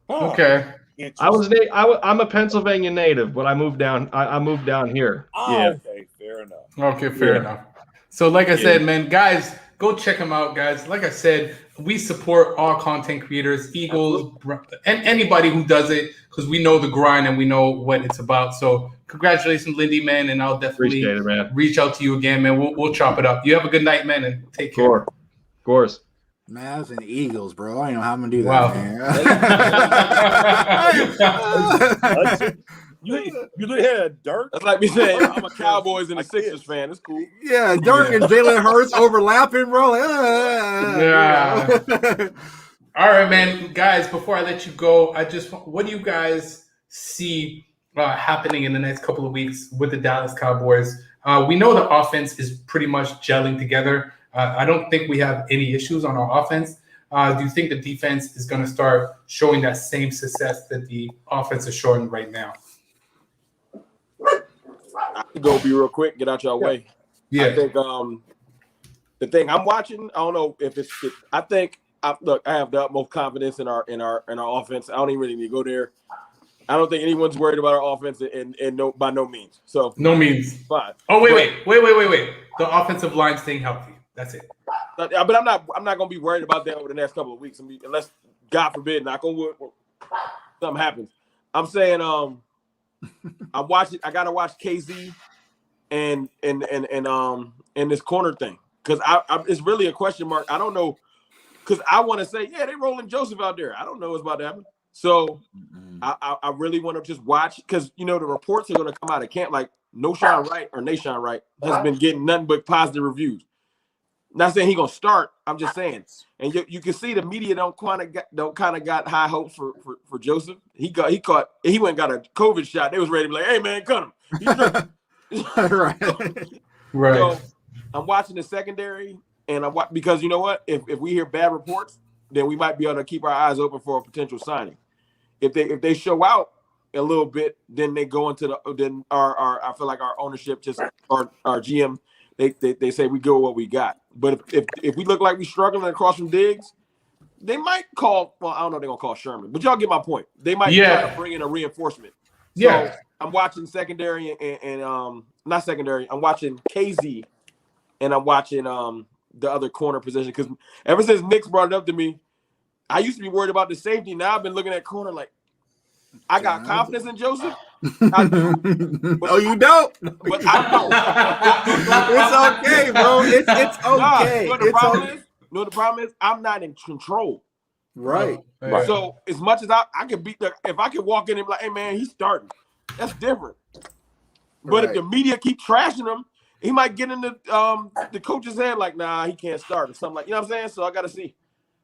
Okay. I'm a Pennsylvania native, but I moved down. I moved down here. Oh, yeah. okay, fair enough. Okay, fair enough. So, like I said, man, guys, go check them out, guys. Like I said, we support all content creators, Eagles, and anybody who does it, because we know the grind and we know what it's about. So, congratulations, Lindy, man, and I'll definitely reach out to you again, man. We'll chop it up. You have a good night, man, and take care. Of course. Mavs and Eagles, bro. I don't know how I'm gonna do that. Wow. Man. You had Dirk. That's like me saying I'm a Cowboys and a Sixers fan. It's cool. Yeah, Dirk and Jalen Hurts overlapping, bro. All right, man. Guys, before I let you go, what do you guys see happening in the next couple of weeks with the Dallas Cowboys? We know the offense is pretty much gelling together. I don't think we have any issues on our offense. Do you think the defense is going to start showing that same success that the offense is showing right now? I can go be real quick, get out your way. Yeah. I think the thing I'm watching, I don't know if I think I have the utmost confidence in our offense. I don't even really need to go there. I don't think anyone's worried about our offense, and no, by no means. So No means. fine. Oh wait. The offensive line staying healthy. That's it. But I'm not going to be worried about that over the next couple of weeks. I mean, unless God forbid, knock on wood, something happens. I'm saying, I'm watching. I got to watch KZ and this corner thing because it's really a question mark. I don't know because I want to say, yeah, they rolling Joseph out there. I don't know what's about to happen. So I really want to just watch because the reports are going to come out of camp like Noshawn Wright or Nashawn Wright has been getting nothing but positive reviews. Not saying he's gonna start. I'm just saying, and you can see the media don't kind of got high hopes for Joseph. He went and got a COVID shot. They was ready to be like, hey man, cut him. Right. So I'm watching the secondary, and because you know what? If we hear bad reports, then we might be able to keep our eyes open for a potential signing. If they show out a little bit, then they go into our I feel like our ownership just our GM. They say we go with what we got. But if we look like we're struggling across from Diggs, they might call. Well, I don't know if they're gonna call Sherman, but y'all get my point. They might try to bring in a reinforcement. So I'm watching secondary and not secondary. I'm watching KZ, and I'm watching the other corner position because ever since Nick's brought it up to me, I used to be worried about the safety. Now I've been looking at corner like I got confidence in Joseph. No, you don't. But I It's okay, bro. It's okay. The problem is I'm not in control. Right. So as much as I can beat if I can walk in and be like, hey man, he's starting. That's different. But if the media keep trashing him, he might get in the coach's head like, nah, he can't start or something like, you know what I'm saying? So I gotta see.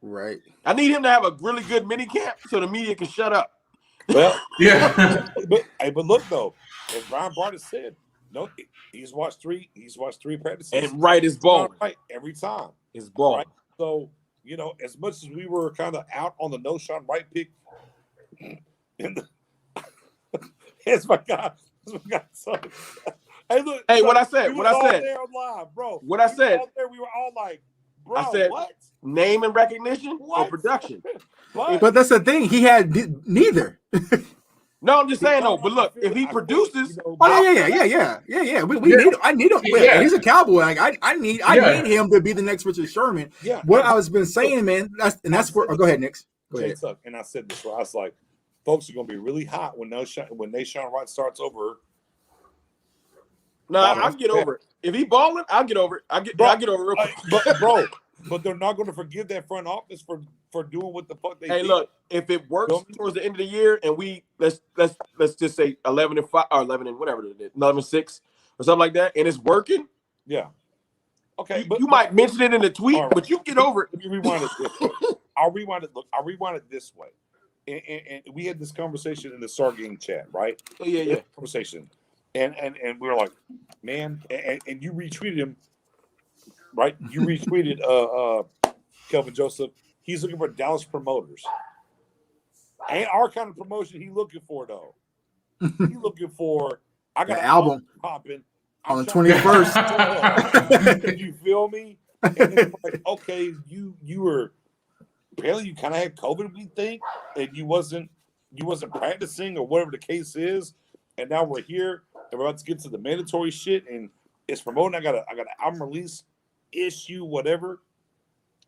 Right. I need him to have a really good mini camp so the media can shut up. Well, but look though, as Brian Barnes said, no, he's watched three practices and right is ball right every time. It's ball. Right? So as much as we were kind of out on the Noshawn Wright pick, it's my God. So, hey, look. Hey, so what I said. What I said. There live, bro. What I said. We were all like, bro. I said, what? Name and recognition or production. But that's the thing. He had neither. No, I'm just saying though. But look, if he produces, yeah. We need. I need him. Yeah. He's a Cowboy. Like I need him to be the next Richard Sherman. Yeah. What I was been saying, man. That's where. Go ahead, Nick. Go ahead. And I said this. I was like, folks are gonna be really hot when Nashawn Wright starts over. No, I'll get over it. If he balling, I'll get over it. I'll get over it real quick. But they're not going to forgive that front office for doing what the fuck they did. Hey, look, if it works towards the end of the year and we let's just say 11-5 or 11 and whatever it is, 11-6 or something like that, and it's working. Yeah. Okay. You might mention it in the tweet, but you get over it. Let me rewind it this way. I'll rewind it this way. And we had this conversation in the Stargame chat, right? Oh, yeah. Conversation. And we were like, man, and you retweeted him. Right, you retweeted Kelvin Joseph. He's looking for Dallas promoters. Ain't our kind of promotion he looking for though. He looking for I got an album popping on the 21st. You feel me? And it's like, okay, you were apparently you kind of had COVID, we think, and you wasn't practicing or whatever the case is, and now we're here and we're about to get to the mandatory shit and it's promoting. I got an album release. Issue, whatever.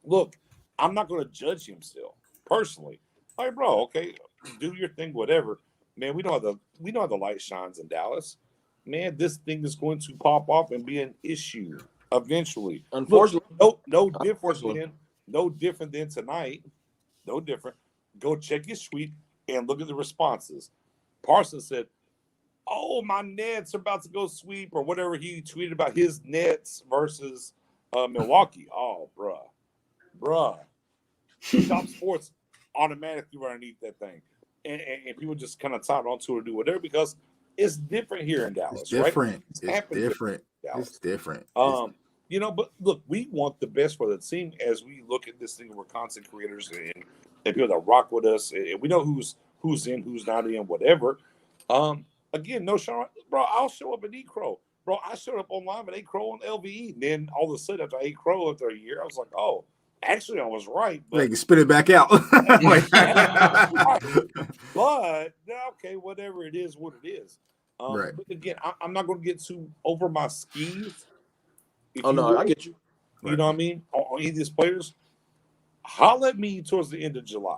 Look, I'm not going to judge him still, personally. Like, bro, okay, do your thing, whatever. Man, we know how the light shines in Dallas. Man, this thing is going to pop off and be an issue eventually. Unfortunately, look, no different than tonight. No different. Go check his tweet and look at the responses. Parsons said, "Oh, my Nets are about to go sweep," or whatever he tweeted about his Nets versus Milwaukee. Oh, bruh. Top Sports automatically run underneath that thing. And people just kind of tied onto it to do whatever because it's different here in Dallas. It's different. Right? It's different. But look, we want the best for the team as we look at this thing. We're content creators and people that rock with us. And we know who's in, who's not in, whatever. Again, no Sean, bro, I'll show up at E-Crow. Bro, I showed up online with A-Crow on LVE. And then all of a sudden, after A-Crow after a year, I was like, oh, Actually, I was right. They But, can spit it back out. but okay, whatever it is, what it is. Right. But again, I'm not going to get too over my skis. Oh no, I get you. You know what I mean? On any of these players, holler at me towards the end of July.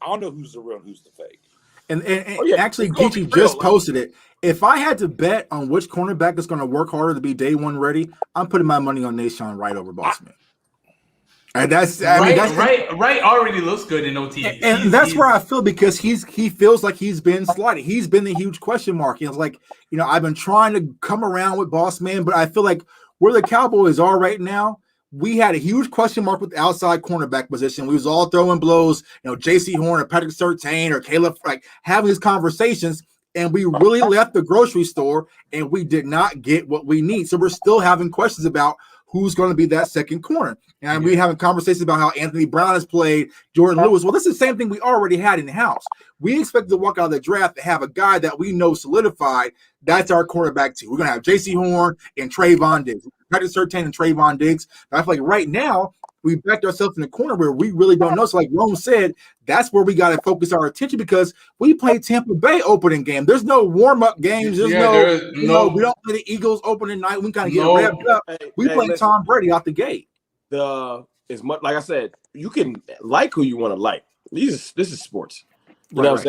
I don't know who's the real and who's the fake. And yeah, actually, it's gonna Geechee be real, just posted it. If I had to bet on which cornerback is going to work harder to be day one ready, I'm putting my money on Nashawn Wright over Bossman. And that's Right already looks good in OTA. And that's where I feel, because he feels like he's been slighted. He's been the huge question mark. It's like, I've been trying to come around with Bossman, but I feel like where the Cowboys are right now, we had a huge question mark with the outside cornerback position. We was all throwing blows, J.C. Horn or Patrick Surtain or Caleb, like having these conversations, and we really left the grocery store and we did not get what we need. So we're still having questions about who's going to be that second corner. And we having conversations about how Anthony Brown has played, Jordan Lewis. Well, this is the same thing we already had in the house. We expected to walk out of the draft to have a guy that we know solidified. That's our cornerback too. We're going to have J.C. Horn and Trayvon Diggs. Patrick Surtain and Trayvon Diggs. But I feel like right now, we backed ourselves in the corner where we really don't know. So like Rome said, that's where we got to focus our attention, because we played Tampa Bay opening game. There's no warm-up games. There's we don't play the Eagles opening night. We kind of get revved up. We play Tom Brady out the gate. As much, like I said, you can like who you want to like. This is sports. You know what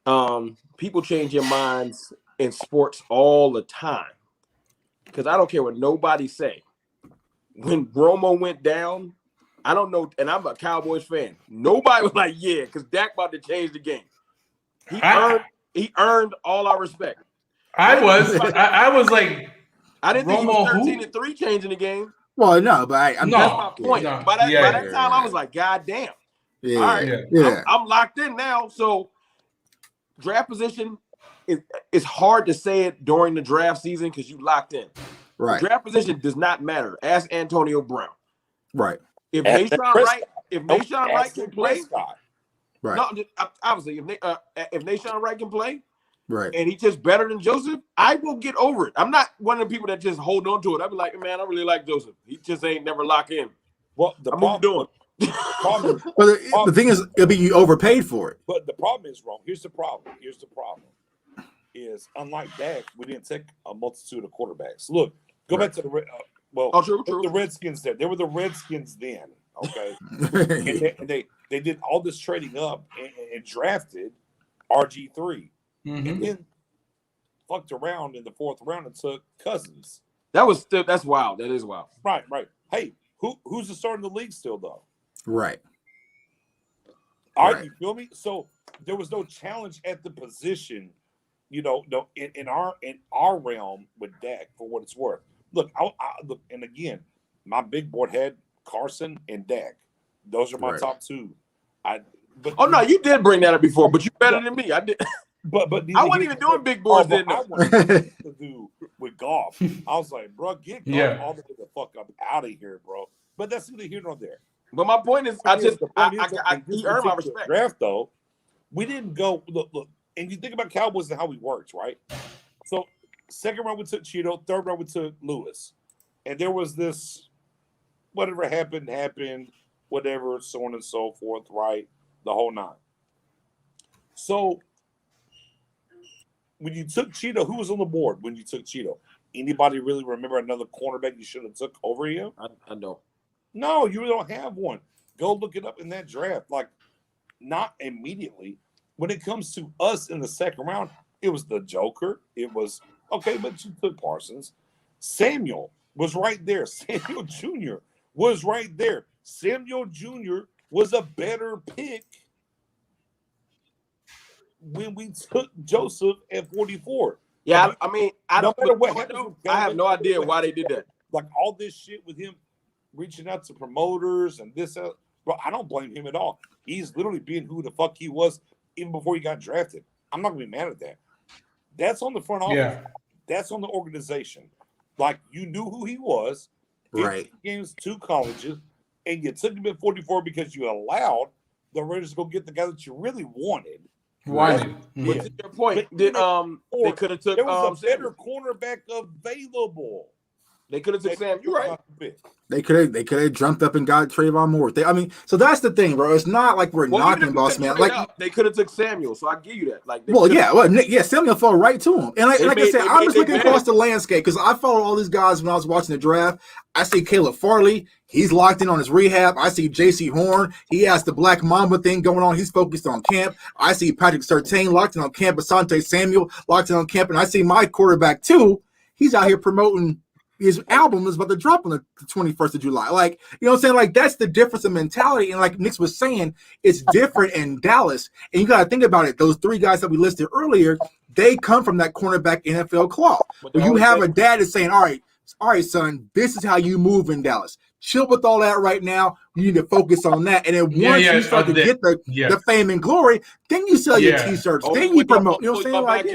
I'm saying? People change your minds in sports all the time. Because I don't care what nobody say. When Romo went down, I don't know, and I'm a Cowboys fan. Nobody was like, yeah, because Dak about to change the game. He earned all our respect. I was like, I didn't think he Romo was 13-3 changing the game. Well, no, but that's my point. No. By that time, I was like, God damn. Yeah, all right, I'm locked in now. So draft position, it's hard to say it during the draft season because you locked in. Right. Draft position does not matter. Ask Antonio Brown. Right. If Nashawn Wright can play, right. No, obviously, if Nashawn Wright can play, right, and he's just better than Joseph, I will get over it. I'm not one of the people that just hold on to it. I'll be like, man, I really like Joseph. He just ain't never lock in. Well, the problem the thing is, it'll be you overpaid for it. But the problem is wrong. Here's the problem. Is unlike Dak, we didn't take a multitude of quarterbacks. Look, go back to the the Redskins. They were the Redskins then. Okay, and they did all this trading up and drafted RG3, and then fucked around in the fourth round and took Cousins. That's wild. That is wild. Right. Hey, who's the starter in the league still though? Right. All right, you feel me? So there was no challenge at the position. No, in our realm with Dak, for what it's worth. Look, I look, and again, my big board had Carson and Dak. Those are my top two. No, you did bring that up before, but you better than me. I did. But I wasn't even doing big boards then. I wanted to do with golf. I was like, bro, get golf all the way the fuck up out of here, bro. But that's neither here nor there. But my point is, he earned my respect. Draft though, we didn't go look. And you think about Cowboys and how we worked, right? So second round we took Cheeto, third round we took Lewis. And there was this, whatever happened, whatever, so on and so forth, right? The whole nine. So when you took Cheeto, who was on the board when you took Cheeto? Anybody really remember another cornerback you should have took over him? I don't. No, you don't have one. Go look it up in that draft. Like, not immediately. When it comes to us in the second round, it was the Joker. It was, okay, but you took Parsons. Samuel was right there. Samuel Jr. was right there. Samuel Jr. was a better pick when we took Joseph at 44. Yeah, I mean, I have no idea why they did that. Like all this shit with him reaching out to promoters and this, bro, I don't blame him at all. He's literally being who the fuck he was even before he got drafted. I'm not going to be mad at that. That's on the front office. Yeah. That's on the organization. Like, you knew who he was. Right. Games, 2 colleges, and you took him at 44 because you allowed the Raiders to go get the guy that you really wanted. But to your point, they could have took. There was a better cornerback available. They could have took Sam. You're right. They could have jumped up and got Trayvon Moore. So that's the thing, bro. It's not like we're knocking Boss Man. Like they could have took Samuel, so I give you that. Like, Samuel fell right to him. And like I said, I'm just looking across the landscape because I follow all these guys when I was watching the draft. I see Caleb Farley. He's locked in on his rehab. I see J.C. Horn. He has the Black Mamba thing going on. He's focused on camp. I see Patrick Surtain locked in on camp. Asante Samuel locked in on camp. And I see my quarterback, too. He's out here promoting his album is about to drop on the 21st of July. Like, you know what I'm saying? Like, that's the difference in mentality. And like Nick was saying, it's different in Dallas. And you got to think about it. Those three guys that we listed earlier, they come from that cornerback NFL cloth. But you have a dad that's saying, all right, son, this is how you move in Dallas. Chill with all that right now. You need to focus on that. And then once you start to get the fame and glory, then you sell your T-shirts. Then you promote. You know what I'm saying? Like,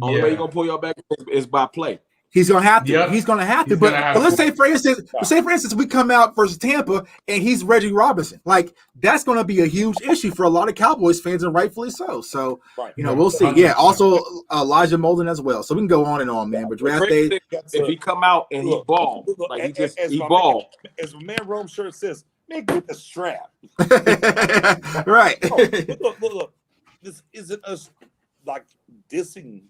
only way you're going to pull y'all back is by play. He's gonna have to. Yep. He's gonna have to. But let's say, for instance, we come out versus Tampa and he's Reggie Robinson. Like, that's gonna be a huge issue for a lot of Cowboys fans, and rightfully so. So we'll see. Yeah. Also, Elijah Molden as well. So we can go on and on, man. But draft day, if he come out and he ball, like he ball, as my man Rome shirt says, man, get the strap. Right. Look. This isn't us like dissing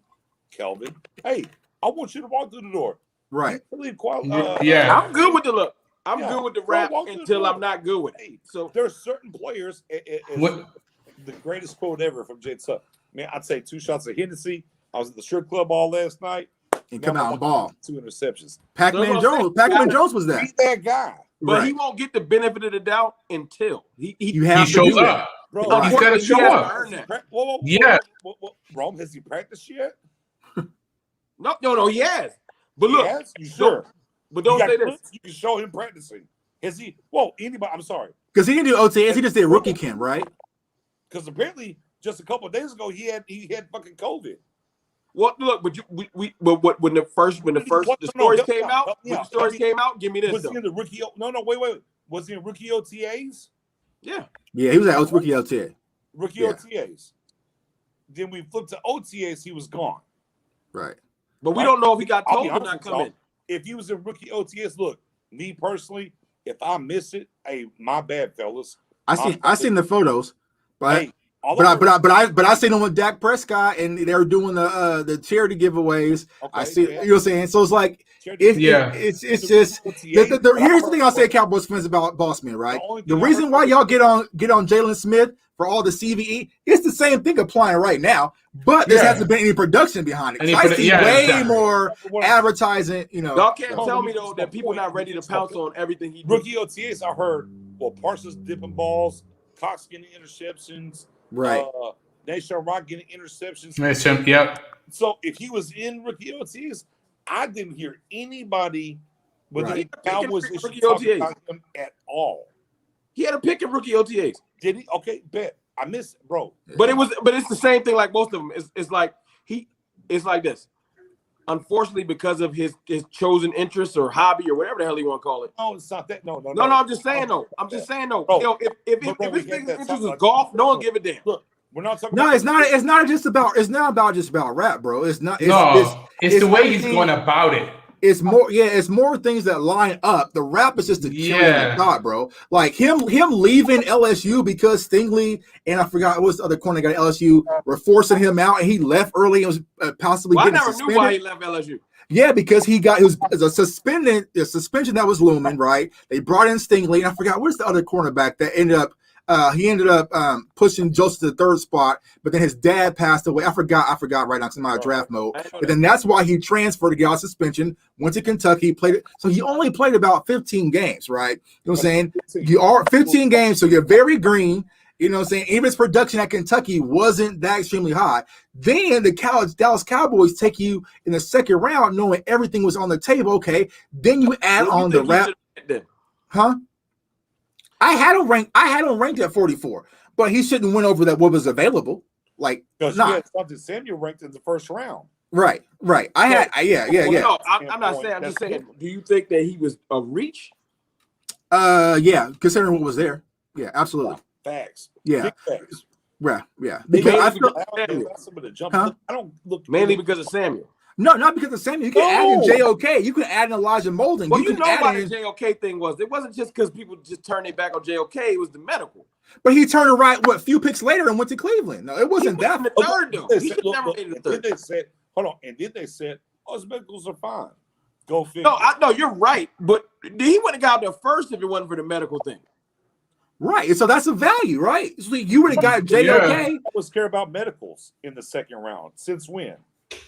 Kelvin. Hey. I want you to walk through the door. Right. I'm good with the look. I'm good with the rap until I'm not good with it. So there's certain players. The greatest quote ever from Jay Sutton. Man, I'd say 2 shots of Hennessy. I was at the strip club all last night. And come out and ball. 2 interceptions. Pac-Man Jones was that. He's that guy. But he won't get the benefit of the doubt until he shows up. Bro, he's got to show up. Rome, has he practiced yet? No, he has. But look, you sure? But don't say this. You can show him practicing. Has he? Well, anybody? I'm sorry. Because he didn't do OTAs. He just did rookie camp, right? Because apparently, just a couple of days ago, he had fucking COVID. Well, look, when the stories came out, give me this. Was he in the rookie? No, wait. Was he in rookie OTAs? Yeah, he was at rookie OTA. Rookie OTAs. Then we flipped to OTAs. He was gone. Right. But we don't know if he got told to not come in. If he was in rookie OTS, look, me personally, if I miss it, hey, my bad, fellas. I seen the photos, but I seen them with Dak Prescott, and they were doing the charity giveaways. Okay, I see, you know what I'm saying. So it's like it's just here's the thing I'll say, Cowboys fans, about Bossman, right? The reason why y'all get on Jalen Smith for all the CVE, it's the same thing applying right now, but there hasn't been any production behind it. So I see way more advertising. Y'all can't tell me though that people not ready to pounce on everything he did. Rookie OTAs, I heard. Well, Parsons dipping balls, Cox getting interceptions, right? Nation Rock getting interceptions. Yep. So if he was in rookie OTAs, I didn't hear anybody with the Cowboys talking about him at all. He had a pick in rookie OTAs. Did he? Okay, bet. I missed it, bro. But it's the same thing like most of them. It's like this. Unfortunately, because of his chosen interest or hobby or whatever the hell you want to call it. No, it's not that. No. I'm just saying though. Bro, if his biggest interest was golf, no one give a damn. Look, we're not talking. No, it's not just about rap, bro. It's not. It's the way he's going about it. It's more things that line up. The rap is just a cherry thought, bro. Like him leaving LSU because Stingley and I forgot what's the other corner guy at LSU were forcing him out, and he left early and was possibly getting suspended. I never knew why he left LSU. Yeah, because it was a suspension that was looming, right? They brought in Stingley, and I forgot where's the other cornerback that ended up. He ended up pushing Joseph to the third spot, but then his dad passed away. I forgot right now because I'm out of draft mode. But then that's why he transferred to get out of suspension, went to Kentucky, played it. So he only played about 15 games, right? You know what I'm saying? You are 15 games, so you're very green. You know what I'm saying? Even his production at Kentucky wasn't that extremely high. Then the Dallas Cowboys take you in the second round knowing everything was on the table. Okay, then you add on the rap. Huh? I had him ranked at 44, but he shouldn't win over what was available. Like, because you had something Samuel ranked in the first round. Right. No, I'm not saying. I'm just saying. Do you think that he was a reach? Yeah, considering what was there. Yeah, absolutely. Facts. Yeah. Big facts. Yeah. Because I don't look mainly because of Samuel. No, not because of Samuel. You can add in JOK. You can add in Elijah Molden. Well, you you can know add why in, the JOK thing was. It wasn't just because people just turned their back on JOK. It was the medical. but he turned around a few picks later and went to Cleveland. No, it wasn't He that. was in the third, though. He should never Look, made the and then third. they said, hold on, and then they said, oh, his medicals are fine. Go figure. No, you're right. But he wouldn't have got there first if it wasn't for the medical thing. Right. So that's a value, right? So you would have got JOK. I always care about medicals in the second round. Since when?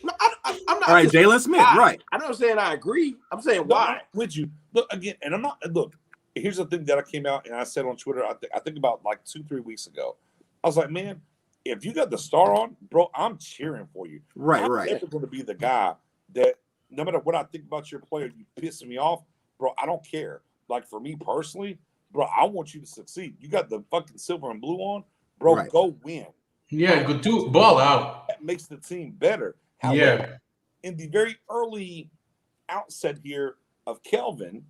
No, I'm not. All right, Jalen Smith, why. right. I'm not saying I agree. I'm saying No, why. Would you look again? And I'm not. Look, here's the thing that I came out and I said on Twitter. I think about like 2-3 weeks ago. I was like, man, if you got the star on, bro, I'm cheering for you. Right, I'm right. never going to be the guy that no matter what I think about your player, you pissing me off, bro. I don't care. Like for me personally, bro, I want you to succeed. You got the fucking silver and blue on, bro. Right. Go win. Yeah, go do ball out. That makes the team better. However, in the very early outset here of Kelvin,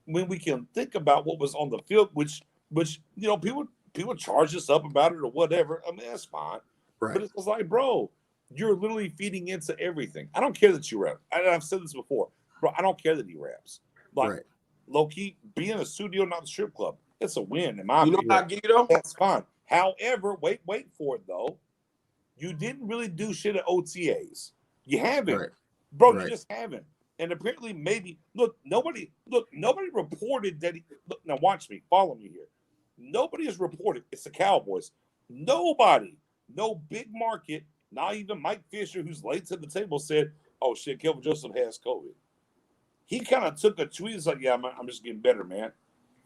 when we can think about what was on the field, which you know people charge us up about it or whatever. I mean that's fine, Right. but it's like, bro, you're literally feeding into everything. I don't care that you rap. I've said this before, bro. I don't care that he raps. Like Right. low key, be in a studio, not a strip club. It's a win in my You know opinion. what I give you though? That's fine. However, wait for it though. You didn't really do shit at OTAs. You haven't, Right. bro. Right. You just haven't. And apparently, maybe nobody reported that. Now watch me, follow me here. Nobody has reported. It's the Cowboys. Nobody, no big market, not even Mike Fisher, who's late to the table, said, "Oh shit, Kelvin Joseph has COVID." He kind of took a tweet. It's like, "Yeah, I'm just getting better, man."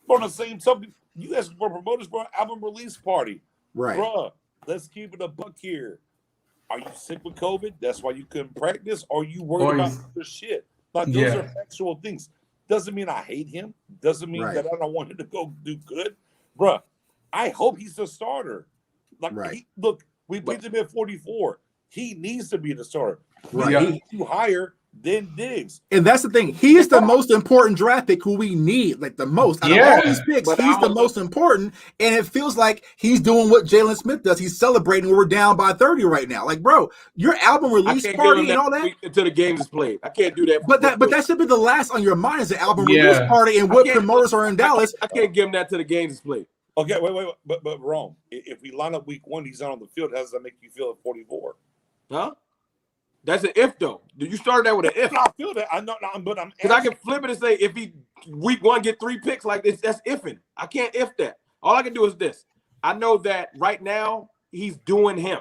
But on the same token, you guys were promoters for an album release party, Right. bruh. Let's keep it a buck here. Are you sick with COVID? That's why you couldn't practice? Or are you worried about other shit? Like, those are factual things. Doesn't mean I hate him. Doesn't mean that I don't want him to go do good. Bruh, I hope he's the starter. Like, look, we picked him at 44. He needs to be the starter. Right. He's too higher than Diggs. And that's the thing. He is the most important draft pick who we need, like the most. Out of all these picks, he's the most important. And it feels like he's doing what Jalen Smith does. He's celebrating when we're down by 30 right now. Like, bro, your album release party and all that. Until the game is played. I can't do that. But that should be the last on your mind is the album release party and what promoters are in Dallas. I can't give him that till the game is played. Okay, wait. But wrong. If we line up week 1, he's not on the field. How does that make you feel at 44? Huh? That's an if though. You started that with an if. I feel that. I know, but I'm because I can flip it and say if he week 1 get 3 picks like this, that's ifing. I can't if that. All I can do is this. I know that right now he's doing him.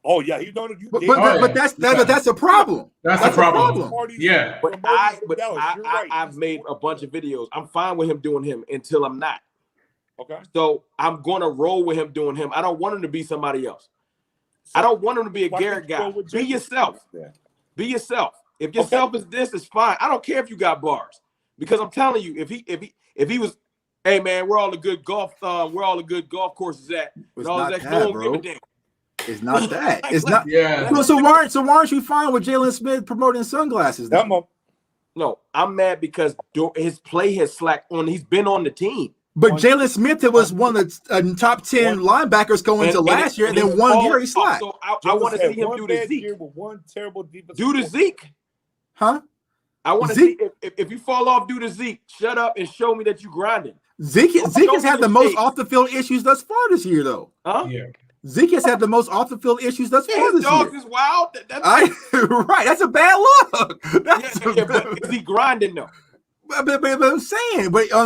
Oh yeah, he's doing it. But that's a problem. That's a problem. Yeah. But I've made a bunch of videos. I'm fine with him doing him until I'm not. Okay. So I'm going to roll with him doing him. I don't want him to be somebody else. I don't want him to be a Garrett guy. Be yourself. Be yourself. If yourself is this, it's fine. I don't care if you got bars, because I'm telling you, if he was, hey man, where all the good golf courses at? It's not that, bro. It's not that. It's not. Yeah. So why aren't you fine with Jalen Smith promoting sunglasses? No, I'm mad because his play has slacked on. He's been on the team. But Jalen Smith was one of the top 10 linebackers going into last year, and then 1 year he slacked. So I want to see him do the Zeke. With one terrible defense. Do the Zeke. Huh? I want to see if you fall off, do the Zeke. Shut up and show me that you grinding. Zeke has had the most off the field issues thus far this year, though. Huh? Yeah. Zeke has had the most off the field issues thus far this year. Is wild. Right, that's a bad look. But is he grinding though? But I'm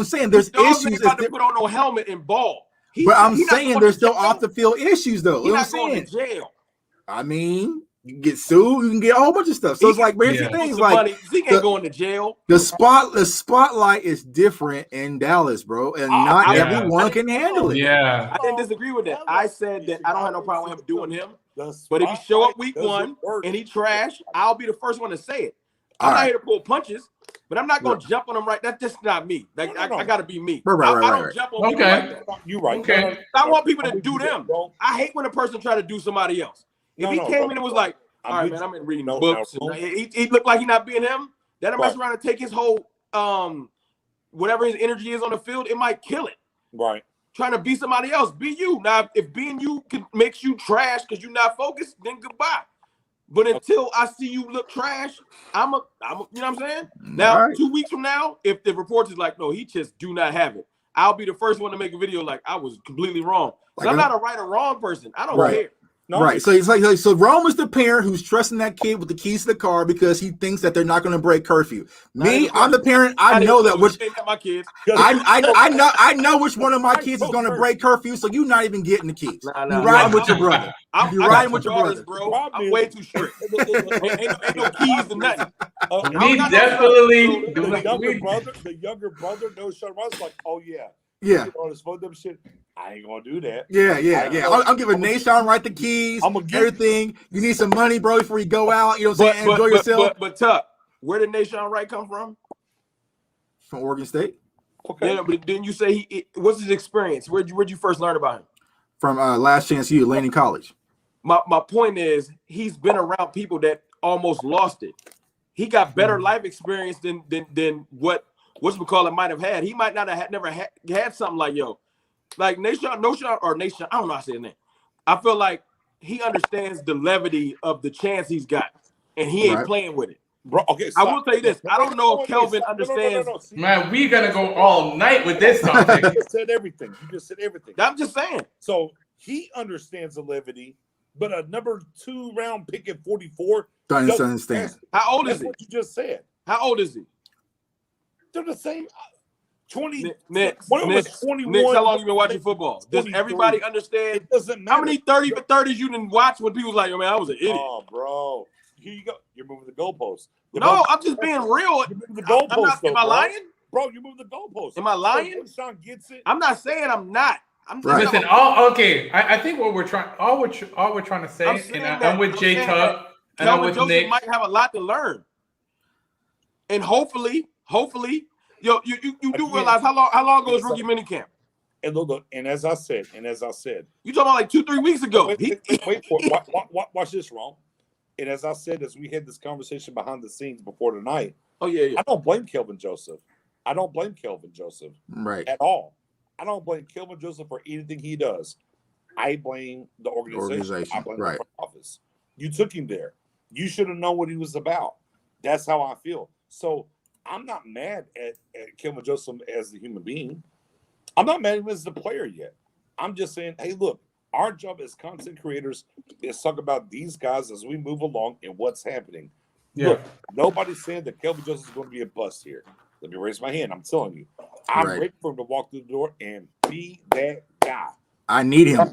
saying there's issues. About to put on no helmet and ball. I'm saying there's still off the field issues though. He's not going to jail. I mean, you can get sued, you can get a whole bunch of stuff. So it's like, here's the thing, like Zeke ain't going to jail. The spotlight is different in Dallas, bro, and not everyone can handle it. Yeah, I didn't disagree with that. I said that I don't have no problem with him doing him. But if he show up week 1 and he trash, I'll be the first one to say it. I'm not here to pull punches, but I'm not going to jump on him right. That's just not me. Like I got to be me. I don't jump on people like that. You're right. Okay. I want people to do them. I hate when a person try to do somebody else. If he came in and was like, all right, man, I'm in reading books. He looked like he not being him. Then I mess around and take his whole whatever his energy is on the field, it might kill it. Right. Trying to be somebody else. Be you. Now, if being you makes you trash because you're not focused, then goodbye. But until I see you look trash, I'm a you know what I'm saying? Now, Right. 2 weeks from now, if the report is like, no, he just do not have it, I'll be the first one to make a video like I was completely wrong. Like I'm not a right or wrong person. I don't Right. care. No, Right. So it's like so Rome is the parent who's trusting that kid with the keys to the car because he thinks that they're not going to break curfew. Me, I'm the parent. I know that which my kids. I know which one of my kids is going to break curfew. So you're not even getting the keys. You riding with your brother. You riding with your brother, bro. I'm way too strict. ain't no keys to nothing. We definitely the younger brother knows Sean Ross like, oh yeah. Yeah. On his phone, them shit. I ain't gonna do that. Yeah. I'm giving Nashawn Wright the keys. Everything. You need some money, bro, before you go out. You know what I'm saying? Enjoy yourself. But Tuck, where did Nashawn Wright come from? From Oregon State. Okay. Yeah, but didn't you say what's his experience? Where'd you first learn about him? From Last Chance U, Laney College. My point is he's been around people that almost lost it. He got better life experience than whatchamacallit might have had. He might not have never had something like Nashawn, I don't know how to say his name. I feel like he understands the levity of the chance he's got, and he ain't playing with it. Bro, okay. I will tell you this. I don't know if Kelvin understands. No. Man, we're gonna go all night with this topic. You just said everything. I'm just saying. So he understands the levity, but a number 2 round pick at 44 doesn't understand. How old is That's he? what you just said. How old is he? They're the same. 20. Nick, was 21. Nick, how long you been watching football? Does everybody understand? It doesn't matter. How many 30 for 30s you didn't watch when people was like, "Yo, man, I was an idiot." Oh, bro. Here you go. You're moving the goalposts. No, I'm just being real. You're moving the goalposts. Am I lying? Bro, you moving the goalposts. Am I lying? Sean gets it. I'm not saying I'm not. Listen, I think what we're trying, all we're trying to say, and I'm with J Tuck, and I'm with Joseph Nick. Might have a lot to learn, and hopefully, you do realize how long goes rookie minicamp? And look, and as I said, you talking about like 2-3 weeks ago. Wait for it. Watch this, Ron. And as I said, as we had this conversation behind the scenes before tonight, I don't blame Kelvin Joseph. Right. At all. I don't blame Kelvin Joseph for anything he does. I blame the organization. I blame the front office. You took him there. You should have known what he was about. That's how I feel. So I'm not mad at Kelvin Joseph as the human being. I'm not mad at him as the player yet. I'm just saying, hey, look, our job as content creators is talk about these guys as we move along and what's happening. Yeah. Look, nobody's saying that Kelvin Joseph is going to be a bust here. Let me raise my hand. I'm telling you. I'm ready for him to walk through the door and be that guy. I need him.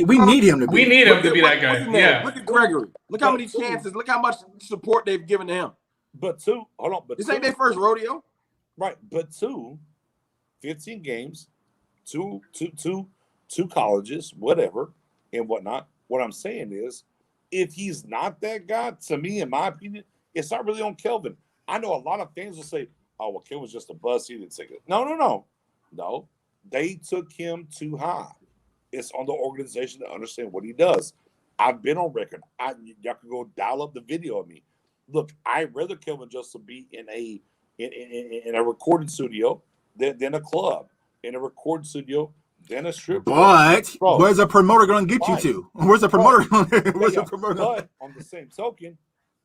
We need him to be. We need him to be that guy. Yeah. Look at Gregory. Look how many chances. Look how much support they've given to him. But hold on. But this ain't their first rodeo. Right. But 15 games, two colleges, whatever, and whatnot. What I'm saying is, if he's not that guy, to me, in my opinion, it's not really on Kelvin. I know a lot of fans will say, oh, well, Kelvin's just a bust. He didn't take it. No. They took him too high. It's on the organization to understand what he does. I've been on record. Y'all can go dial up the video of me. Look, I'd rather Kelvin Joseph be in a recording studio than a club. In a recording studio, than a strip club. But where's a promoter going to get you to? Where's a promoter? But on the same token,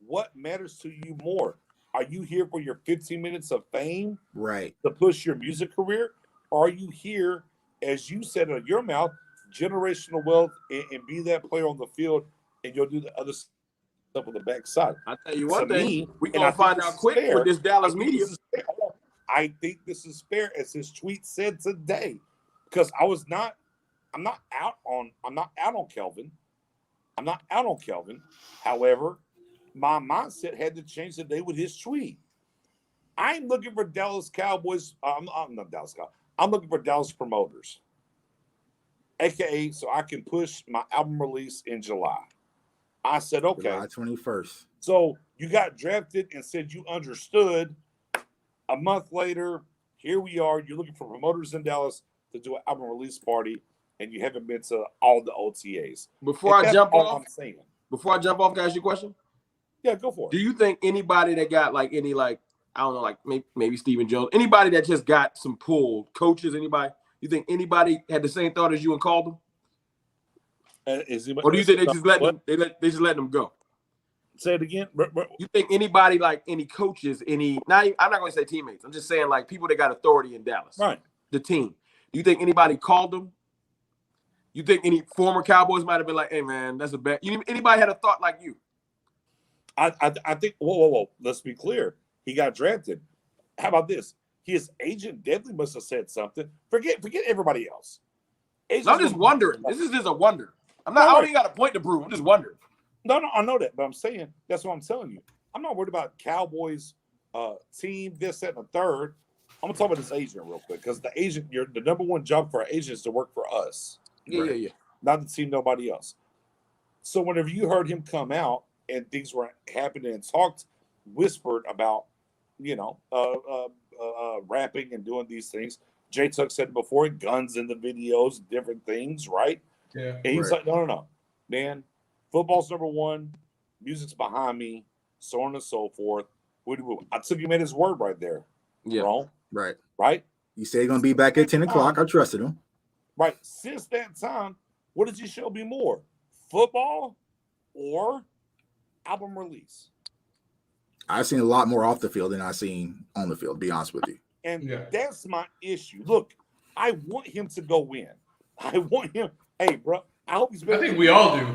what matters to you more? Are you here for your 15 minutes of fame? Right. To push your music career? Or are you here, as you said out of your mouth, generational wealth and be that player on the field, and you'll do the other stuff on the backside? I tell you one thing, we're going to find out quick with this Dallas media. I think this is fair, as his tweet said today, because I'm not out on Kelvin. I'm not out on Kelvin. However, my mindset had to change today with his tweet. I'm looking for Dallas Cowboys. I'm not Dallas Cowboys. I'm looking for Dallas promoters, aka so I can push my album release in July. I said, okay. July 21st. So you got drafted and said you understood. A month later, here we are. You're looking for promoters in Dallas to do an album release party, and you haven't been to all the OTAs. Before I jump off, can I ask you a question? Yeah, go for it. Do you think anybody that got I don't know, like maybe Stephen Jones, anybody that just got some pull, coaches, anybody, you think anybody had the same thought as you and called them? Or do you think they just let them go? Say it again. You think anybody, like any coaches, I'm not going to say teammates. I'm just saying like people that got authority in Dallas. Right. The team. Do you think anybody called them? You think any former Cowboys might have been like, hey, man, that's a bad. Anybody had a thought like you? I think, whoa. Let's be clear. He got drafted. How about this? His agent definitely must have said something. Forget everybody else. I'm just wondering. This is just a wonder. I don't even got a point to prove. I'm just wondering. No, I know that, but I'm saying that's what I'm telling you. I'm not worried about Cowboys team, this, that, and the third. I'm gonna talk about this agent real quick because the agent, the number one job for our agent is to work for us. Yeah. Not to see nobody else. So whenever you heard him come out and things were happening and talked, whispered about, rapping and doing these things. Jay Tuck said it before, guns in the videos, different things, right? Yeah. And he's like, no, man. Football's number one. Music's behind me, so on and so forth. I took him at his word right there. Yeah. Wrong? Right. You said he's going to be back at 10 o'clock. I trusted him. Right. Since that time, what does he show me more? Football or album release? I've seen a lot more off the field than I've seen on the field, to be honest with you. And that's my issue. Look, I want him to go win. I want him. Hey, bro, I hope he's better. I think we all do.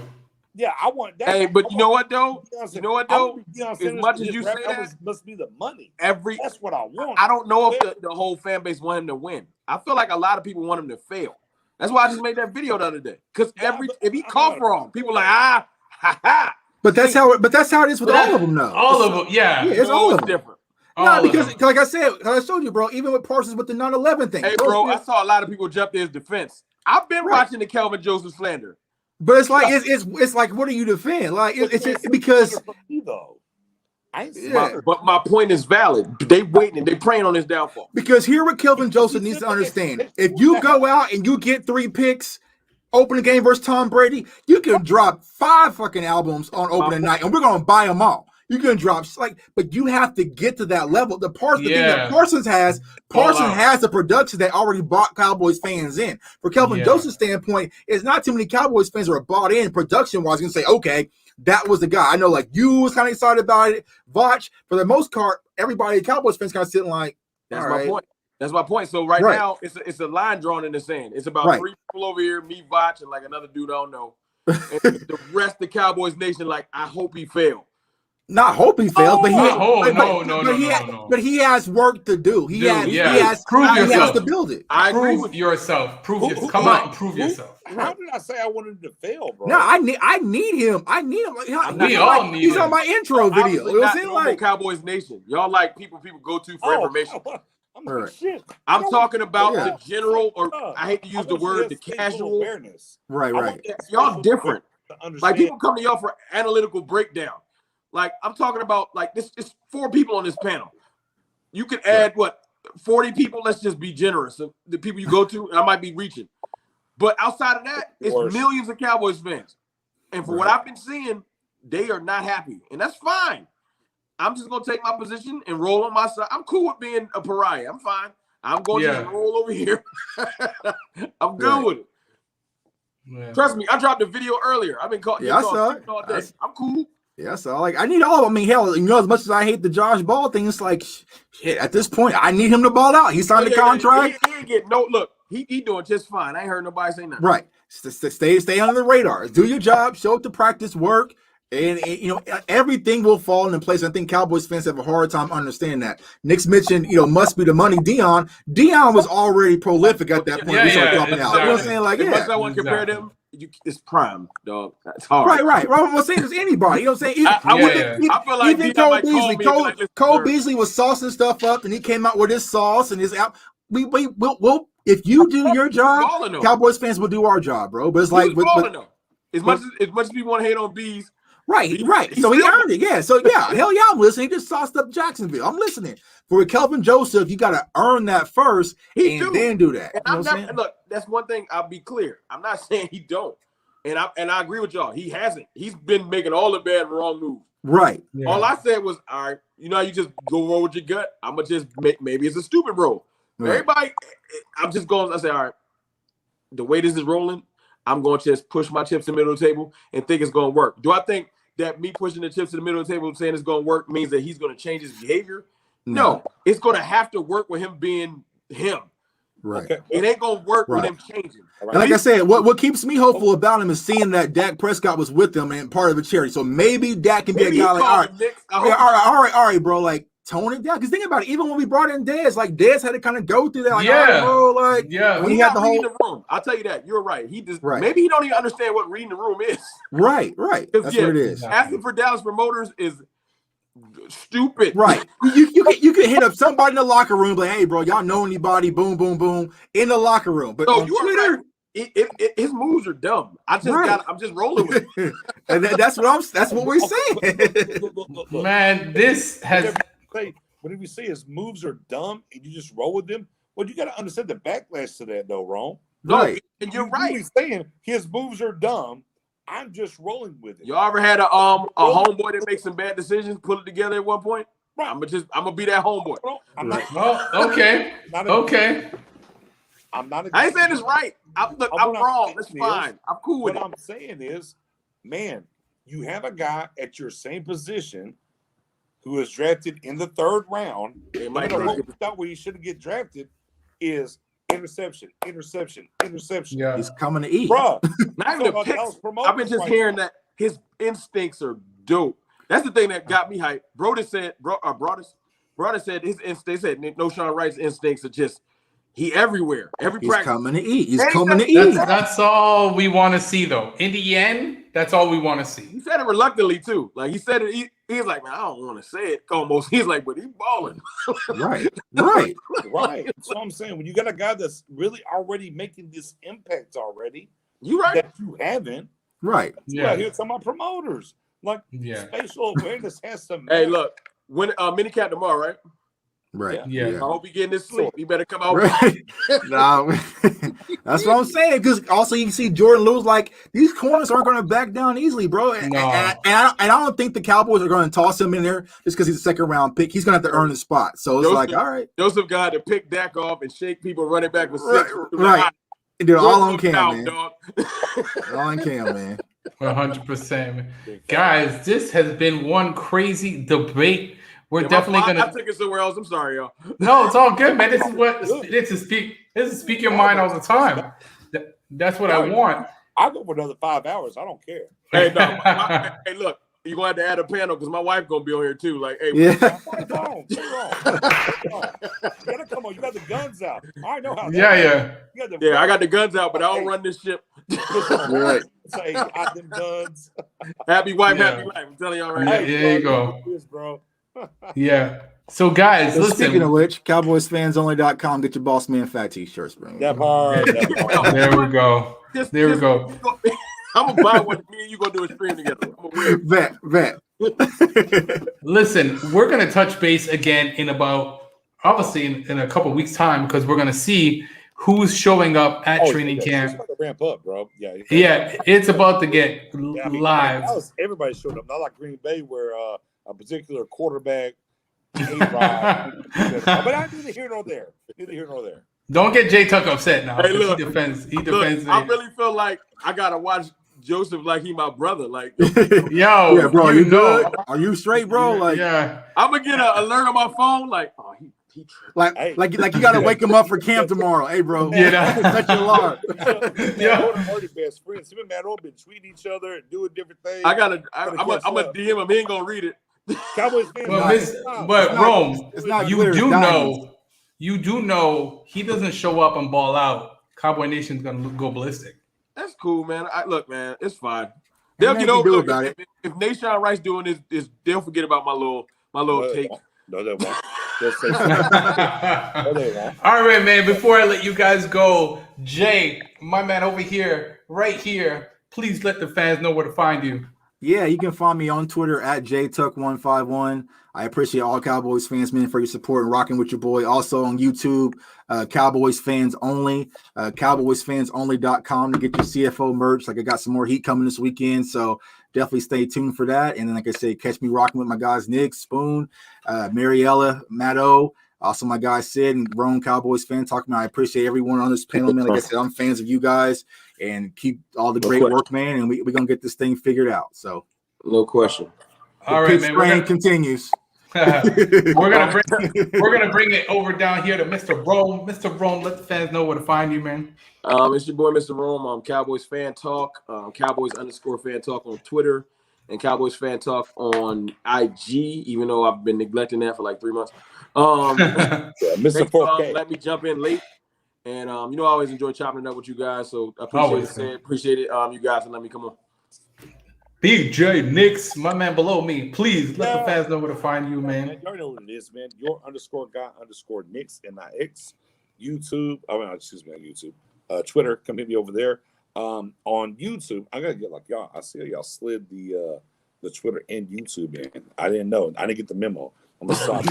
Yeah, I want that. Hey, but you know what though? As much as you say that, must be the money. That's what I want. I don't know if the whole fan base want him to win. I feel like a lot of people want him to fail. That's why I just made that video the other day. Because if he cough wrong, people are like ha. But that's how it is with all of them, though. All of them, yeah. It's all of them. Different. No, because like I said, I showed you, bro. Even with Parsons with the 9/11 thing. Hey, bro, I saw a lot of people jump to his defense. I've been watching the Kelvin Joseph slander. But it's like it's like, what do you defend? Like it's just because. But my point is valid. They waiting. They praying on his downfall. Because here, what Kelvin Joseph needs to understand: if you go out and you get 3 picks, opening game versus Tom Brady, you can drop 5 fucking albums on opening night, and we're gonna buy them all. You can drop but you have to get to that level. The thing that Parsons has the production that already bought Cowboys fans in. For Kelvin Joseph's standpoint, it's not too many Cowboys fans are bought in production-wise. Gonna say, okay, that was the guy. I know, like you was kind of excited about it. Vach, for the most part, everybody Cowboys fans kind of sitting like, that's my point. That's my point. So right now, it's a line drawn in the sand. It's about 3 people over here, me, Vach, and like another dude I don't know, and the rest of the Cowboys nation. Like, I hope he fails. Not hope he fails, but he has work to do. He has to build it. I agree with yourself. Come on, prove yourself. How did I say I wanted him to fail, bro? No, I need him. We all need He's him. on my intro video. You know what I'm saying? Like Cowboys Nation. Y'all like people go to for information. Shit. I'm talking about the general, or I hate to use the word, the casual awareness. Right. Y'all different. Like people come to y'all for analytical breakdown. Like I'm talking about, like this is 4 people on this panel. You could add 40 people. Let's just be generous. The people you go to, and I might be reaching. But outside of that, it's millions of Cowboys fans. And for what I've been seeing, they are not happy. And that's fine. I'm just going to take my position and roll on my side. I'm cool with being a pariah. I'm fine. I'm going to just roll over here. I'm good with it. Yeah. Trust me, I dropped a video earlier. I've been caught all day. I'm cool. Yeah, so like I need all of them. I mean, hell, as much as I hate the Josh Ball thing, it's like shit, at this point, I need him to ball out. He signed the contract. He ain't get look. He doing just fine. I ain't heard nobody say nothing. Right. Stay under the radar. Do your job. Show up to practice, work, and everything will fall into place. I think Cowboys fans have a hard time understanding that. Nick's mentioned, must be the money. Dion was already prolific at that point. He started dropping out. You know what I'm saying? Like, as much as I want to compare them. It's prime, dog. That's hard. Right. Well, I'm saying it's anybody. You know what I'm saying? I feel like even Cole Beasley. Cole Beasley was saucing stuff up, and he came out with his sauce and his out. We'll if you do your job, Cowboys fans will do our job, bro. But it's like as much as people want to hate on Bees. Right. So he earned it. Yeah. So hell yeah, I'm listening. He just sauced up Jacksonville. I'm listening. For Kelvin Joseph, you got to earn that first then do that. And look, that's one thing. I'll be clear. I'm not saying he don't. And I agree with y'all. He hasn't. He's been making all the bad and wrong moves. Right. Yeah. All I said was, all right, you just go roll with your gut. I'm going to just maybe it's a stupid roll. Right. Everybody, I'm just going, I say, all right, the way this is rolling, I'm going to just push my chips in the middle of the table and think it's going to work. Do I think that me pushing the chips to the middle of the table and saying it's going to work means that he's going to change his behavior. No, it's going to have to work with him being him. Right. Okay. It ain't going to work with him changing. Right. And like I said, what keeps me hopeful about him is seeing that Dak Prescott was with him and part of a charity. So maybe Dak can be a guy like, all right, bro, like tone it down. Because think about it, even when we brought in Dez, like Dez had to kind of go through that. Like, bro, like when he had the whole room. I'll tell you that. You're right. He just maybe he don't even understand what reading the room is. Right. That's what it is. Asking for Dallas promoters is stupid. Right. You can hit up somebody in the locker room, like, hey, bro, y'all know anybody? Boom, boom, boom, in the locker room. But on Twitter, his moves are dumb. I'm just rolling with it. And that's what we're saying. Look. Man, this has. Whenever you say his moves are dumb and you just roll with them, well, you got to understand the backlash to that, though, Ron. Right. And you're right. He's saying his moves are dumb. I'm just rolling with it. You ever had a homeboy that makes some bad decisions, put it together at one point? Right. I'm gonna be that homeboy. Okay. I'm not. I ain't saying it's right. I'm wrong. It's fine. I'm cool with it. What I'm saying is, man, you have a guy at your same position who is drafted in the 3rd round. What we thought we shouldn't get drafted is interception. Yeah, he's coming to eat, bro. Not even picks. I've been just hearing that his instincts are dope. That's the thing that got me hyped. Broder said his instincts. They said no Sean Wright's instincts are just he everywhere. He's coming to eat. He's coming to eat. That's all we want to see, though. In the end, that's all we want to see. He said it reluctantly too. Like he said it. He's like, man, I don't want to say it. Almost. He's like, but he's balling. Right. So I'm saying when you got a guy that's really already making this impact already, you right that you haven't. Right. Yeah. Here's some of my promoters. Like spatial awareness has some. Hey, look, when minicamp tomorrow, right? Right. Yeah. I hope you getting this sleep. You better come out. Right. That's what I'm saying. Because also you can see Jordan Lewis, like these corners aren't going to back down easily, bro. And I don't think the Cowboys are going to toss him in there just because he's a 2nd-round pick. He's going to have to earn the spot. So it's like, all right. Joseph got to pick Dak off and shake people running back with 6. Right. Dude, all on cam, man. All on cam, man. 100%, man. Guys, this has been one crazy debate. We're definitely gonna. I took it somewhere else. I'm sorry, y'all. No, it's all good, man. This is speak your mind all the time. That's what I want. I'll go for another 5 hours. I don't care. Hey, no. Hey, look. You're going to have to add a panel because my wife going to be on here too. Like, hey. Yeah. What's wrong? You got to come on. You got the guns out. I know how. Yeah. I got the guns out, but I don't run this ship. Right. Say, I got them guns. Happy wife, happy life. I'm telling y'all right now. There you go. Bro. Yeah. So, guys, listen. Speaking of which, CowboysFansOnly.com. Get your Boss Man Fat T-shirts, bro. That part. There we go. There we go. I'm gonna buy what me and you gonna do a stream together. Bet. Listen, we're gonna touch base again in about obviously in a couple weeks' time because we're gonna see who's showing up at training camp. It's about to ramp up, bro. Yeah, it's about to get live. Everybody showed up, not like Green Bay where a particular quarterback. But I neither here nor there. Don't get Jay Tuck upset now. Hey, look, he defends. I really feel like I gotta watch Joseph like he my brother. Like, yo, bro, you good? Are you straight, bro? Like, I'm gonna get an alert on my phone. Like, oh, he like you gotta wake him up for camp tomorrow. Hey, bro, touch your alarm. Already best friends. Him and Matt Owen been tweeting each other and doing different things. I'm a DM him. He ain't gonna read it. Cowboys fans. But Rome, you do know he doesn't show up and ball out. Cowboy Nation's gonna go ballistic. That's cool, man. Look, man, it's fine. They'll get over about it. If Nashawn Rice doing this, they'll forget about my little take. No, they won't. All right, man. Before I let you guys go, Jay, my man over here, right here, please let the fans know where to find you. Yeah, you can find me on Twitter at JTuck151. I appreciate all Cowboys fans, man, for your support and rocking with your boy. Also on YouTube, Cowboys Fans Only, CowboysFansOnly.com to get your CFO merch. Like I got some more heat coming this weekend, so definitely stay tuned for that. And then, like I said, catch me rocking with my guys Nick, Spoon, Mariella, Matt O, also my guy Sid and Rome Cowboys fan talking. I appreciate everyone on this panel, man. Like I said, I'm fans of you guys and keep all the great work, man. And we're gonna get this thing figured out. So No question. All The right, pitch man. train continues. We're gonna bring it over down here to Mr. Rome. Mr. Rome, let the fans know where to find you, man. It's your boy, Mr. Rome. Cowboys Fan Talk. Cowboys_Fan Talk on Twitter, and Cowboys Fan Talk on IG. Even though I've been neglecting that for like 3 months. Mr. 4K. Let me jump in late, and I always enjoy chopping it up with you guys. So I appreciate it. You guys, and let me come on. BJ Nix, my man below me. Please let the fans know where to find you, man. You already know what it is, man. Your _guy_Nix NIX. YouTube. Excuse me, on YouTube. Twitter. Come hit me over there. On YouTube, I gotta get like y'all. I see y'all slid the Twitter and YouTube in. I didn't know. I didn't get the memo. I'm sorry.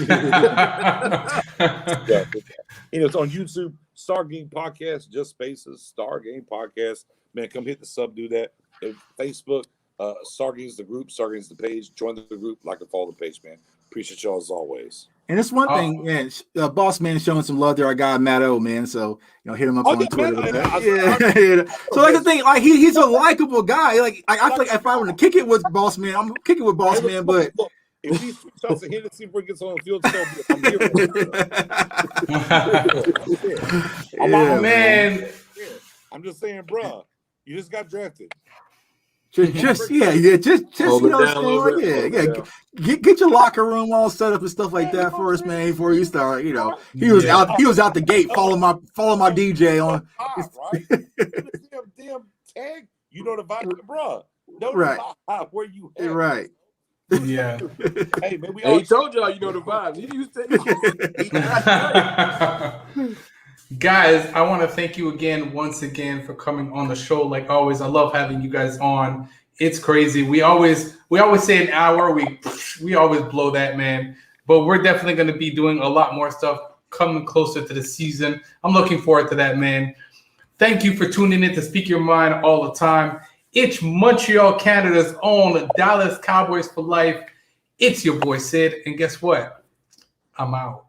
It's on YouTube. Star Game Podcast. Just spaces. Star Game Podcast. Man, come hit the sub. Do that. Facebook. Stargame's the group, Stargame's the page. Join the group, like and follow the page, man. Appreciate y'all as always. And it's one thing, man. Boss man showing some love to our guy Matt O, man. So hit him up on Twitter. With that. So like the thing, like he's a likable guy. Like I feel like if I were to kick it with Boss Man, I'm kicking with Boss Man. But if these two shots are Hennessy before he gets on the field, I'm here. Man. I'm just saying, bro. You just got drafted. Just you know, get your locker room all set up and stuff like that first, man. Before you start, he was out the gate. Follow my DJ on. Damn tag. You know the vibe, bro. Right. Where you at? Right. Yeah. Hey, man, he told y'all you know the vibes. He used to. Guys, I want to thank you once again for coming on the show. Like always, I love having you guys on. It's crazy. We always say an hour. We always blow that, man. But we're definitely going to be doing a lot more stuff coming closer to the season. I'm looking forward to that, man. Thank you for tuning in to Speak Your Mind all the time. It's Montreal, Canada's own Dallas Cowboys for life. It's your boy Sid, and guess what? I'm out.